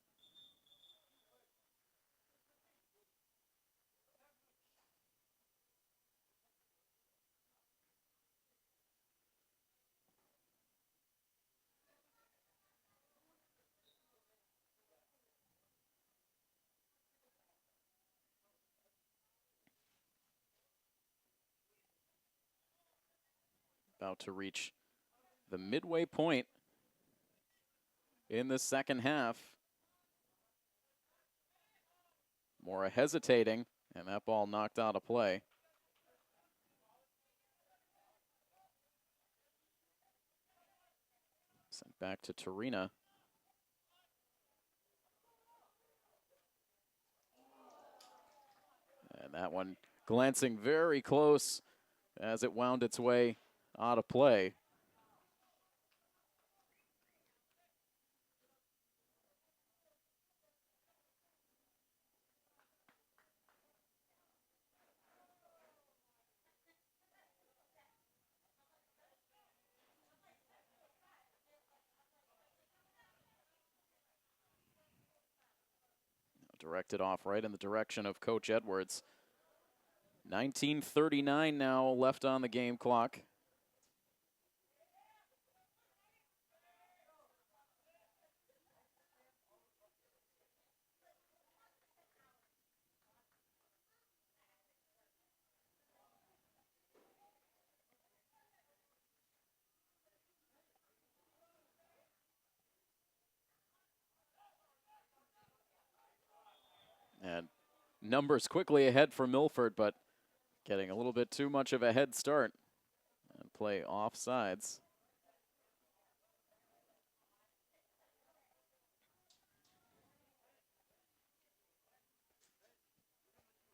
About to reach the midway point in the second half. Mora hesitating, and that ball knocked out of play. Sent back to Torina. And that one glancing very close as it wound its way out of play. Directed off right in the direction of Coach Edwards. 19:39 now left on the game clock. And numbers quickly ahead for Milford, but getting a little bit too much of a head start and play offsides.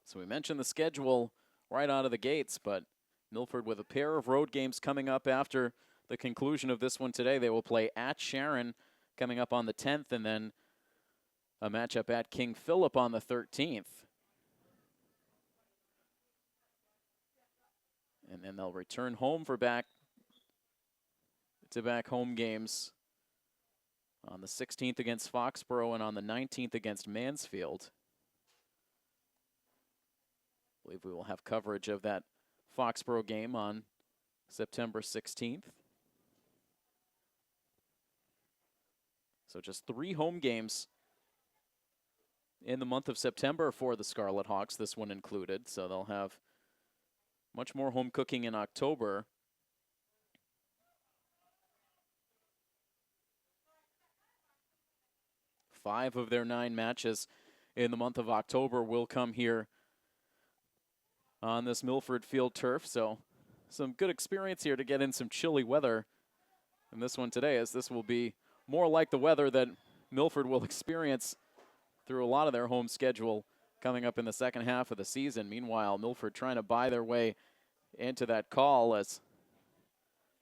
So we mentioned the schedule right out of the gates, but Milford with a pair of road games coming up after the conclusion of this one today. They will play at Sharon coming up on the 10th, and then a matchup at King Philip on the 13th. And then they'll return home for back-to-back home games on the 16th against Foxborough and on the 19th against Mansfield. I believe we will have coverage of that Foxborough game on September 16th. So just 3 home games in the month of September for the Scarlet Hawks, this one included. So they'll have much more home cooking in October. 5 of their 9 matches in the month of October will come here on this Milford field turf. So some good experience here to get in some chilly weather in this one today, as this will be more like the weather that Milford will experience through a lot of their home schedule coming up in the second half of the season. Meanwhile, Milford trying to buy their way into that call as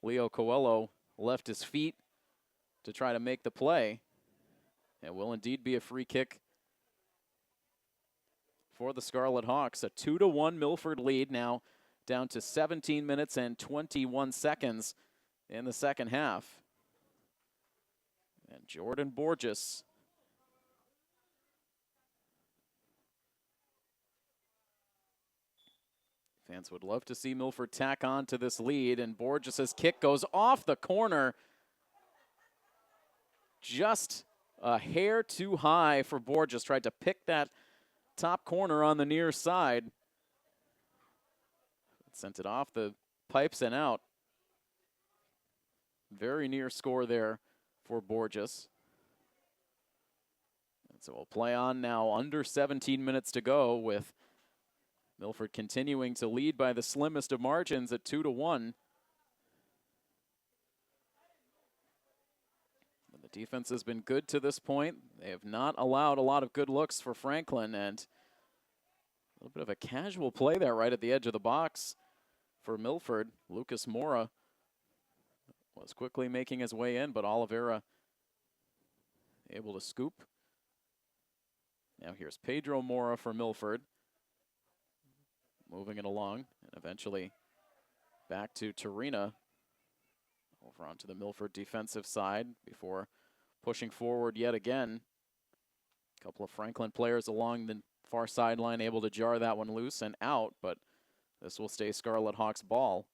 Leo Coelho left his feet to try to make the play. It will indeed be a free kick for the Scarlet Hawks. A 2-1 Milford lead now, down to 17 minutes and 21 seconds in the second half. And Jordan Borges fans would love to see Milford tack on to this lead, and Borges' kick goes off the corner. Just a hair too high for Borges. Tried to pick that top corner on the near side. Sent it off the pipes and out. Very near score there for Borges. And so we'll play on now, under 17 minutes to go, with Milford continuing to lead by the slimmest of margins at 2-1. The defense has been good to this point. They have not allowed a lot of good looks for Franklin, and a little bit of a casual play there right at the edge of the box for Milford. Lucas Mora was quickly making his way in, but Oliveira able to scoop. Now here's Pedro Mora for Milford, moving it along, and eventually back to Torina, over onto the Milford defensive side before pushing forward yet again. A couple of Franklin players along the far sideline able to jar that one loose and out, but this will stay Scarlet Hawks ball.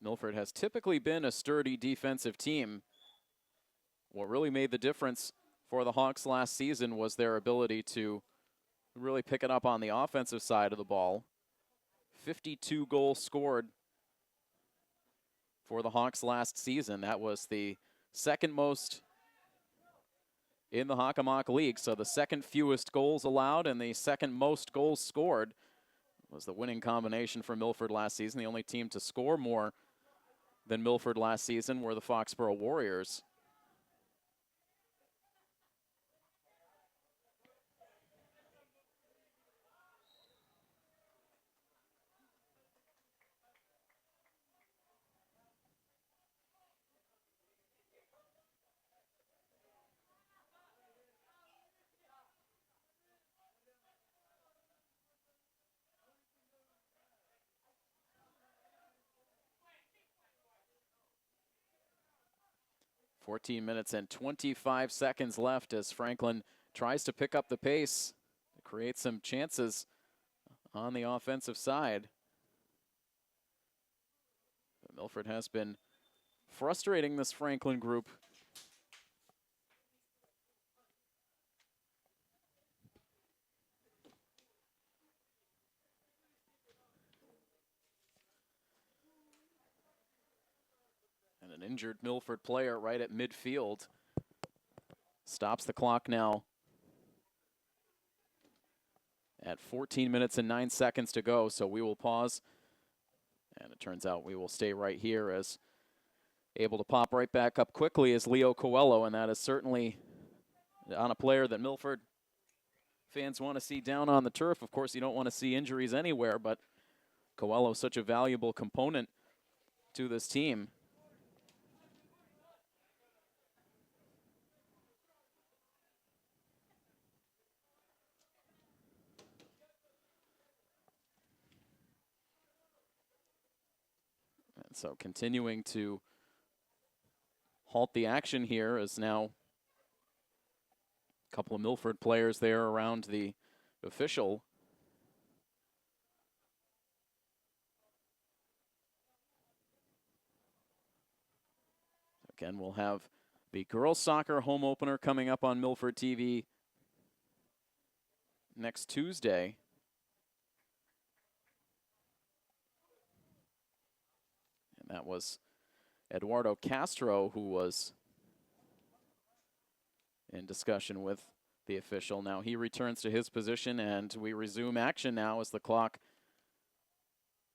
Milford has typically been a sturdy defensive team. What really made the difference for the Hawks last season was their ability to really pick it up on the offensive side of the ball. 52 goals scored for the Hawks last season. That was the second most in the Hockomock League. So the second fewest goals allowed and the second most goals scored was the winning combination for Milford last season. The only team to score more than Milford last season were the Foxborough Warriors. .14 minutes and 25 seconds left as Franklin tries to pick up the pace to create some chances on the offensive side. But Milford has been frustrating this Franklin group. An injured Milford player right at midfield stops the clock now at 14 minutes and 9 seconds to go. So we will pause, and it turns out we will stay right here, as able to pop right back up quickly is Leo Coelho, and that is certainly on a player that Milford fans want to see down on the turf. Of course, you don't want to see injuries anywhere, but Coelho is such a valuable component to this team. So continuing to halt the action here is now a couple of Milford players there around the official. Again, we'll have the girls soccer home opener coming up on Milford TV next Tuesday. And that was Eduardo Castro who was in discussion with the official. Now he returns to his position, and we resume action now as the clock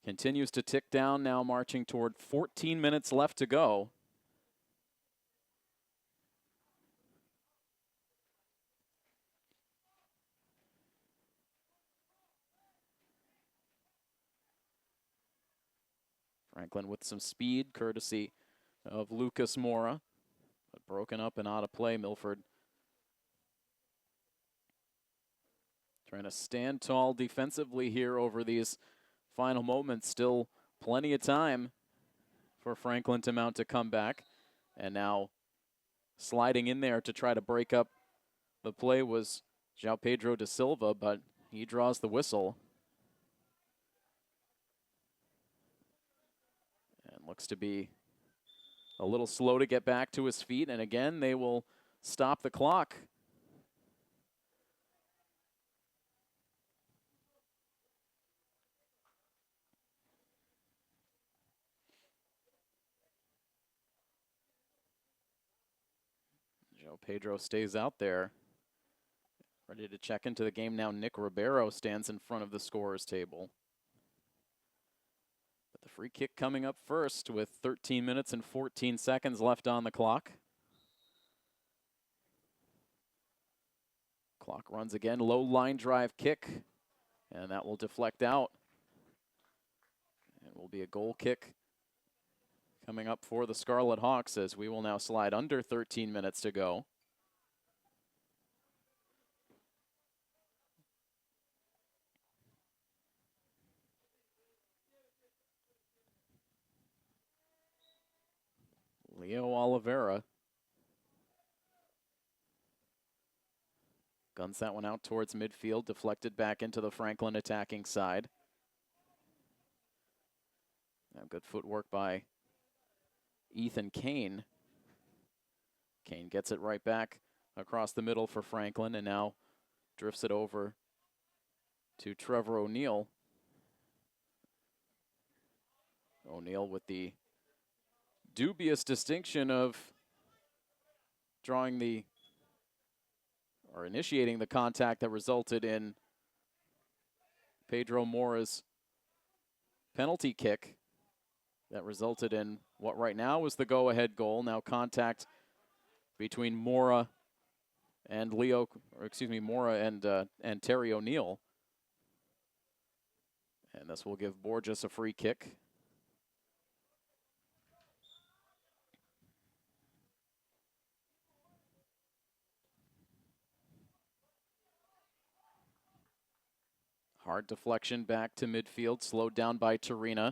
continues to tick down, now marching toward 14 minutes left to go. Franklin with some speed, courtesy of Lucas Mora, but broken up and out of play. Milford trying to stand tall defensively here over these final moments. Still plenty of time for Franklin to mount a comeback. And now sliding in there to try to break up the play was João Pedro da Silva, but he draws the whistle. And looks to be a little slow to get back to his feet. And again, they will stop the clock. João Pedro stays out there. Ready to check into the game now. Nick Ribeiro stands in front of the scorer's table. But the free kick coming up first with 13 minutes and 14 seconds left on the clock. Clock runs again. Low line drive kick. And that will deflect out. It will be a goal kick coming up for the Scarlet Hawks, as we will now slide under 13 minutes to go. Leo Oliveira guns that one out towards midfield, deflected back into the Franklin attacking side. Now good footwork by Ethan Kane. Kane gets it right back across the middle for Franklin, and now drifts it over to Trevor O'Neill. O'Neill with the dubious distinction of initiating the contact that resulted in Pedro Mora's penalty kick that resulted in what right now is the go-ahead goal. Now contact between Mora and Terry O'Neill. And this will give Borges a free kick. Hard deflection back to midfield, slowed down by Torina,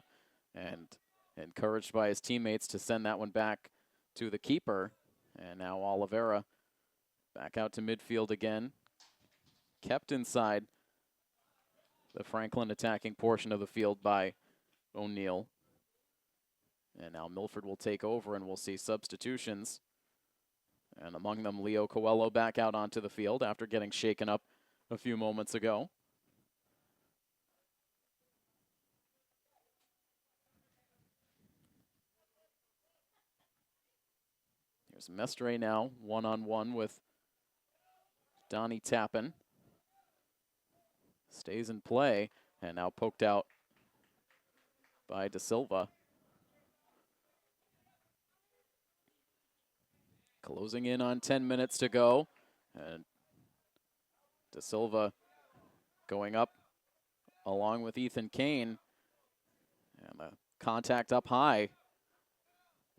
and encouraged by his teammates to send that one back to the keeper. And now Oliveira back out to midfield again. Kept inside the Franklin attacking portion of the field by O'Neill. And now Milford will take over, and we'll see substitutions. And among them, Leo Coelho back out onto the field after getting shaken up a few moments ago. Here's Mestre now, one-on-one with Donnie Tappan. Stays in play, and now poked out by Da Silva. Closing in on 10 minutes to go, and Da Silva going up along with Ethan Kane. And the contact up high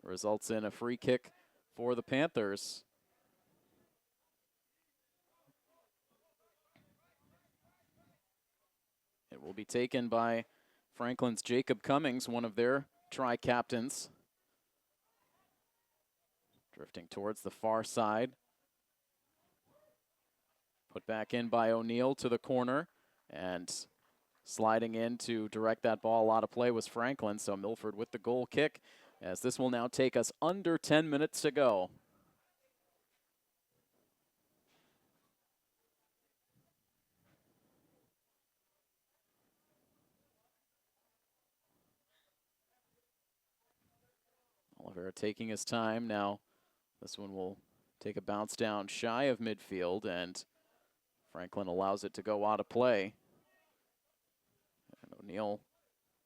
results in a free kick for the Panthers. It will be taken by Franklin's Jacob Cummings, one of their tri-captains. Drifting towards the far side. Put back in by O'Neill to the corner, and sliding in to direct that ball out of play was Franklin. So Milford with the goal kick as this will now take us under 10 minutes to go. Oliveira taking his time. Now this one will take a bounce down shy of midfield, and Franklin allows it to go out of play. And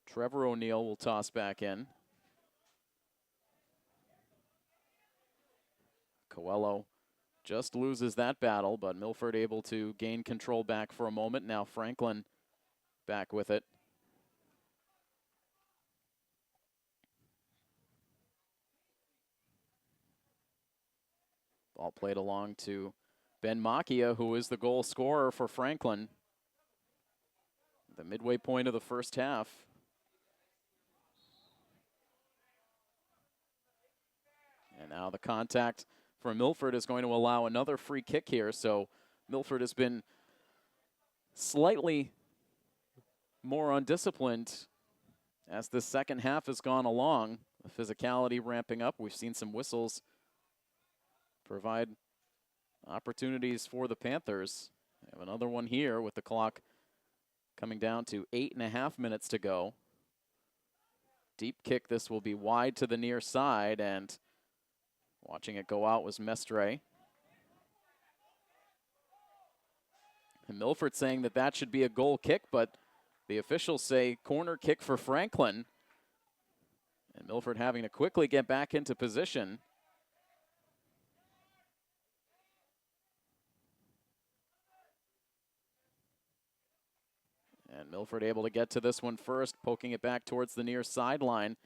Trevor O'Neill will toss back in. Coelho just loses that battle, but Milford able to gain control back for a moment. Now Franklin back with it. Ball played along to Ben Macchia, who is the goal scorer for Franklin. The midway point of the first half. And now the contact for Milford is going to allow another free kick here. So Milford has been slightly more undisciplined as the second half has gone along. The physicality ramping up. We've seen some whistles provide opportunities for the Panthers. We have another one here with the clock coming down to 8.5 minutes to go. Deep kick, this will be wide to the near side, and watching it go out was Mestre. And Milford saying that that should be a goal kick, but the officials say corner kick for Franklin. And Milford having to quickly get back into position. And Milford able to get to this one first, poking it back towards the near sideline.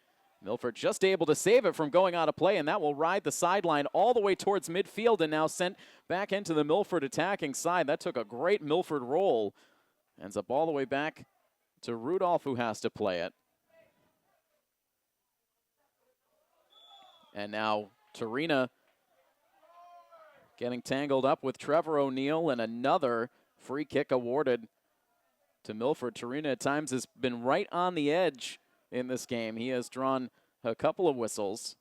Milford just able to save it from going out of play, and that will ride the sideline all the way towards midfield and now sent back into the Milford attacking side. That took a great Milford roll. Ends up all the way back to Rudolph, who has to play it. And now Torina getting tangled up with Trevor O'Neill, and another free kick awarded to Milford. Torina at times has been right on the edge in this game. He has drawn a couple of whistles.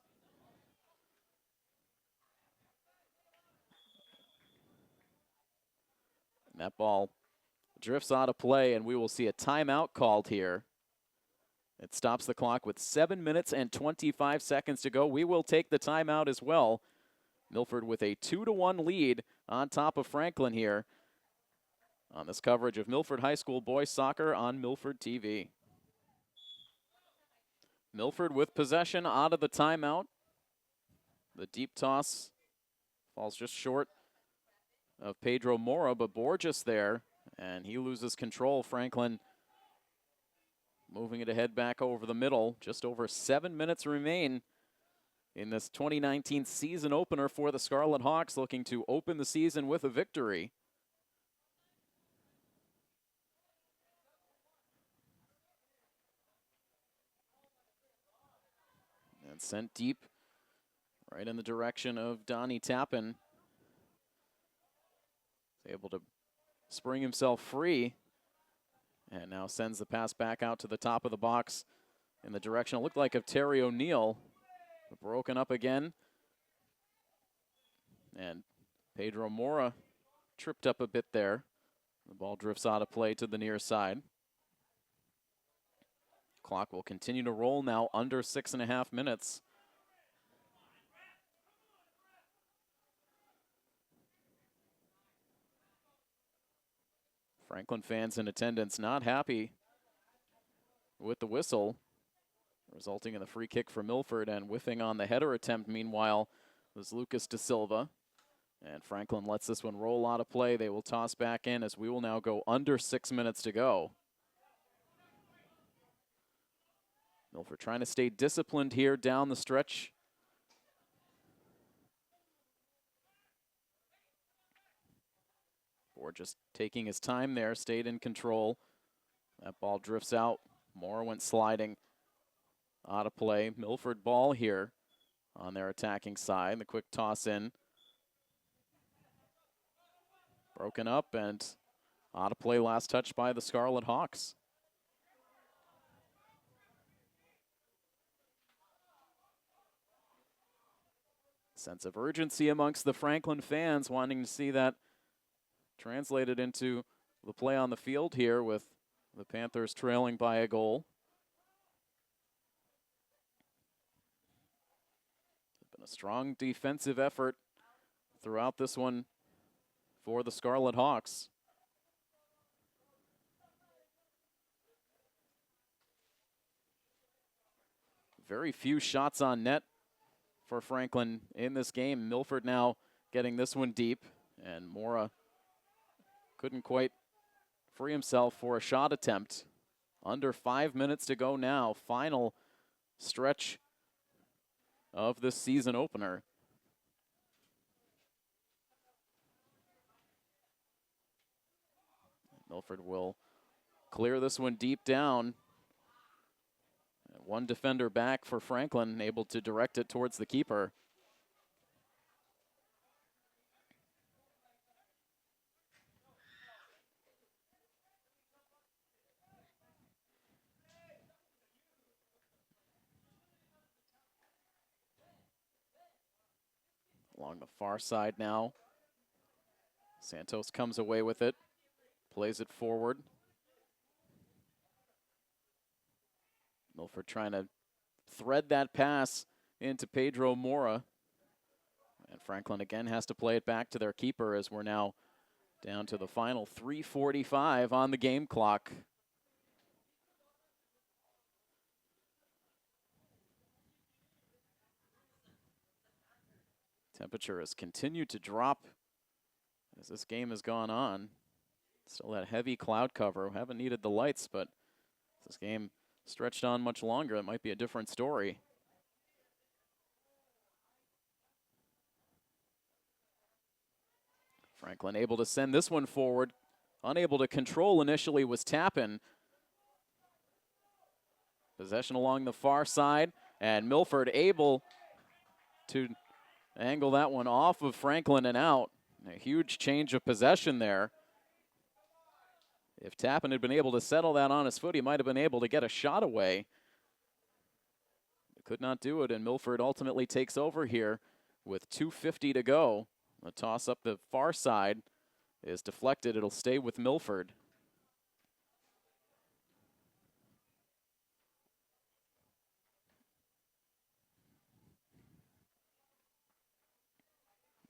And that ball drifts out of play, and we will see a timeout called here. It stops the clock with 7 minutes and 25 seconds to go. We will take the timeout as well. Milford with a 2-1 lead on top of Franklin here on this coverage of Milford High School boys soccer on Milford TV. Milford with possession out of the timeout. The deep toss falls just short of Pedro Mora, but Borges there, and he loses control. Franklin moving it ahead back over the middle. Just over 7 minutes remain in this 2019 season opener for the Scarlet Hawks, looking to open the season with a victory. And sent deep right in the direction of Donnie Tappan. He's able to spring himself free. And now sends the pass back out to the top of the box in the direction, it looked like, of Terry O'Neill. Broken up again. And Pedro Mora tripped up a bit there. The ball drifts out of play to the near side. Clock will continue to roll now, under 6.5 minutes. Franklin fans in attendance not happy with the whistle, resulting in the free kick for Milford, and whiffing on the header attempt, meanwhile, was Lucas De Silva. And Franklin lets this one roll out of play. They will toss back in as we will now go under 6 minutes to go. Milford trying to stay disciplined here down the stretch. Just taking his time there, stayed in control. That ball drifts out. Moore went sliding out of play. Milford ball here on their attacking side. The quick toss in. Broken up and out of play, last touch by the Scarlet Hawks. Sense of urgency amongst the Franklin fans, wanting to see that translated into the play on the field here, with the Panthers trailing by a goal. It's been a strong defensive effort throughout this one for the Scarlet Hawks. Very few shots on net for Franklin in this game. Milford now getting this one deep, and Mora couldn't quite free himself for a shot attempt. Under 5 minutes to go now. Final stretch of this season opener. Milford will clear this one deep down. One defender back for Franklin, able to direct it towards the keeper. Along the far side now. Santos comes away with it, plays it forward. Milford trying to thread that pass into Pedro Mora. And Franklin again has to play it back to their keeper, as we're now down to the final 3:45 on the game clock. Temperature has continued to drop as this game has gone on. Still that heavy cloud cover. We haven't needed the lights, but this game stretched on much longer, it might be a different story. Franklin able to send this one forward. Unable to control initially was Tappan. Possession along the far side, and Milford able to angle that one off of Franklin and out. A huge change of possession there. If Tappan had been able to settle that on his foot, he might have been able to get a shot away. But could not do it, and Milford ultimately takes over here with 2:50 to go. The toss up the far side is deflected. It'll stay with Milford.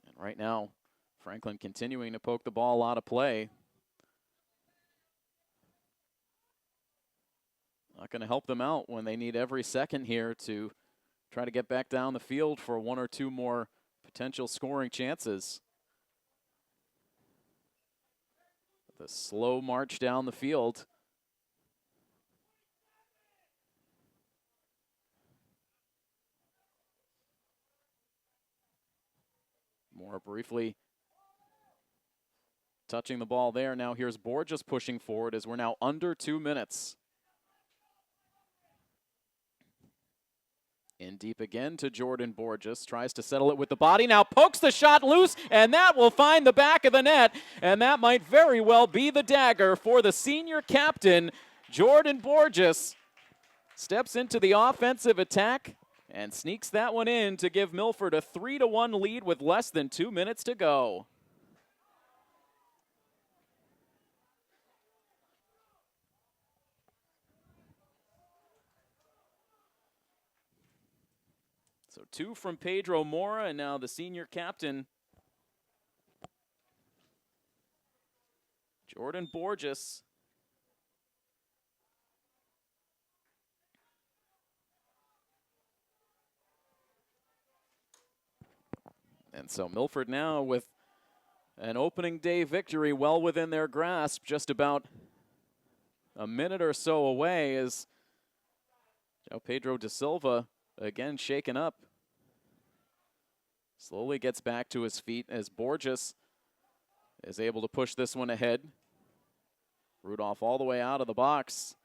And right now, Franklin continuing to poke the ball out of play. Not going to help them out when they need every second here to try to get back down the field for one or two more potential scoring chances. The slow march down the field. More briefly touching the ball there. Now here's Borges pushing forward as we're now under 2 minutes. In deep again to Jordan Borges, tries to settle it with the body, now pokes the shot loose, and that will find the back of the net, and that might very well be the dagger for the senior captain. Jordan Borges steps into the offensive attack and sneaks that one in to give Milford a 3-1 lead with less than 2 minutes to go. So 2 from Pedro Mora, and now the senior captain, Jordan Borges. And so Milford now with an opening day victory well within their grasp, just about a minute or so away, as Pedro da Silva again shaken up. Slowly gets back to his feet as Borges is able to push this one ahead. Rudolph all the way out of the box.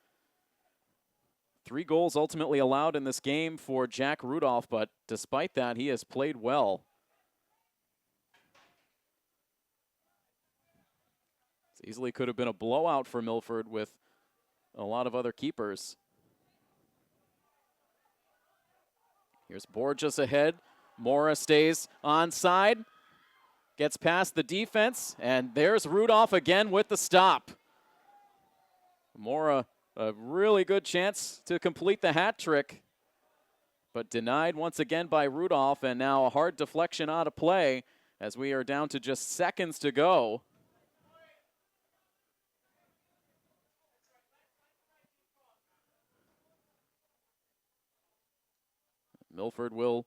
3 goals ultimately allowed in this game for Jack Rudolph, but despite that, he has played well. This easily could have been a blowout for Milford with a lot of other keepers. Here's Borges ahead. Mora stays onside, gets past the defense, and there's Rudolph again with the stop. Mora, a really good chance to complete the hat trick, but denied once again by Rudolph, and now a hard deflection out of play as we are down to just seconds to go. Milford will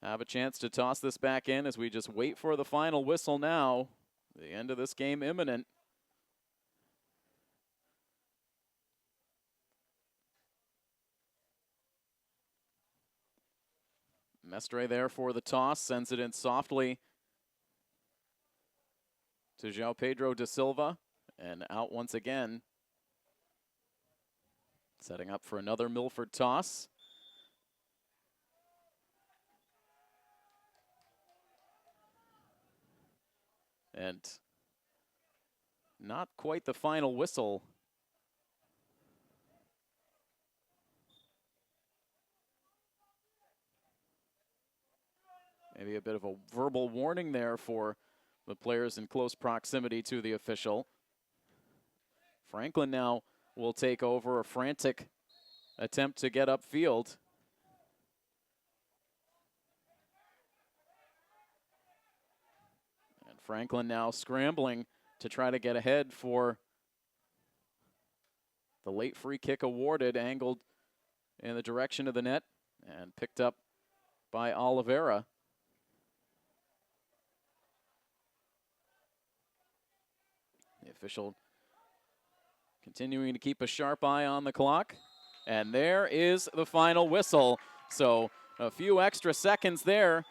have a chance to toss this back in as we just wait for the final whistle now. The end of this game imminent. Mestre there for the toss, sends it in softly to João Pedro da Silva, and out once again. Setting up for another Milford toss. And not quite the final whistle. Maybe a bit of a verbal warning there for the players in close proximity to the official. Franklin now will take over, a frantic attempt to get upfield. And Franklin now scrambling to try to get ahead for the late free kick awarded, angled in the direction of the net and picked up by Oliveira. The official continuing to keep a sharp eye on the clock. And there is the final whistle. So a few extra seconds there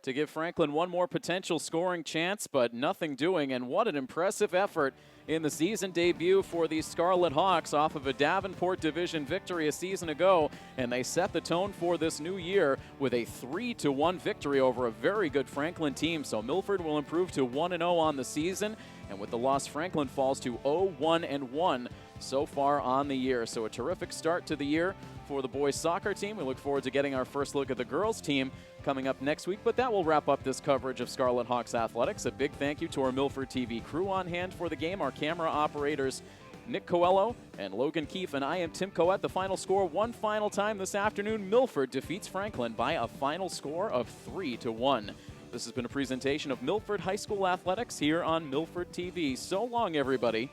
to give Franklin one more potential scoring chance, but nothing doing. And what an impressive effort in the season debut for the Scarlet Hawks off of a Davenport Division victory a season ago. And they set the tone for this new year with a 3-1 victory over a very good Franklin team. So Milford will improve to 1-0 on the season. And with the loss, Franklin falls to 0-1-1 so far on the year. So a terrific start to the year for the boys soccer team. We look forward to getting our first look at the girls team coming up next week, but that will wrap up this coverage of Scarlet Hawks athletics. A big thank you to our Milford TV crew on hand for the game, our camera operators Nick Coelho and Logan Keefe, and I am Tim Coette. The final score one final time this afternoon: Milford defeats Franklin by a final score of 3-1. This has been a presentation of Milford High School Athletics here on Milford TV. So long, everybody.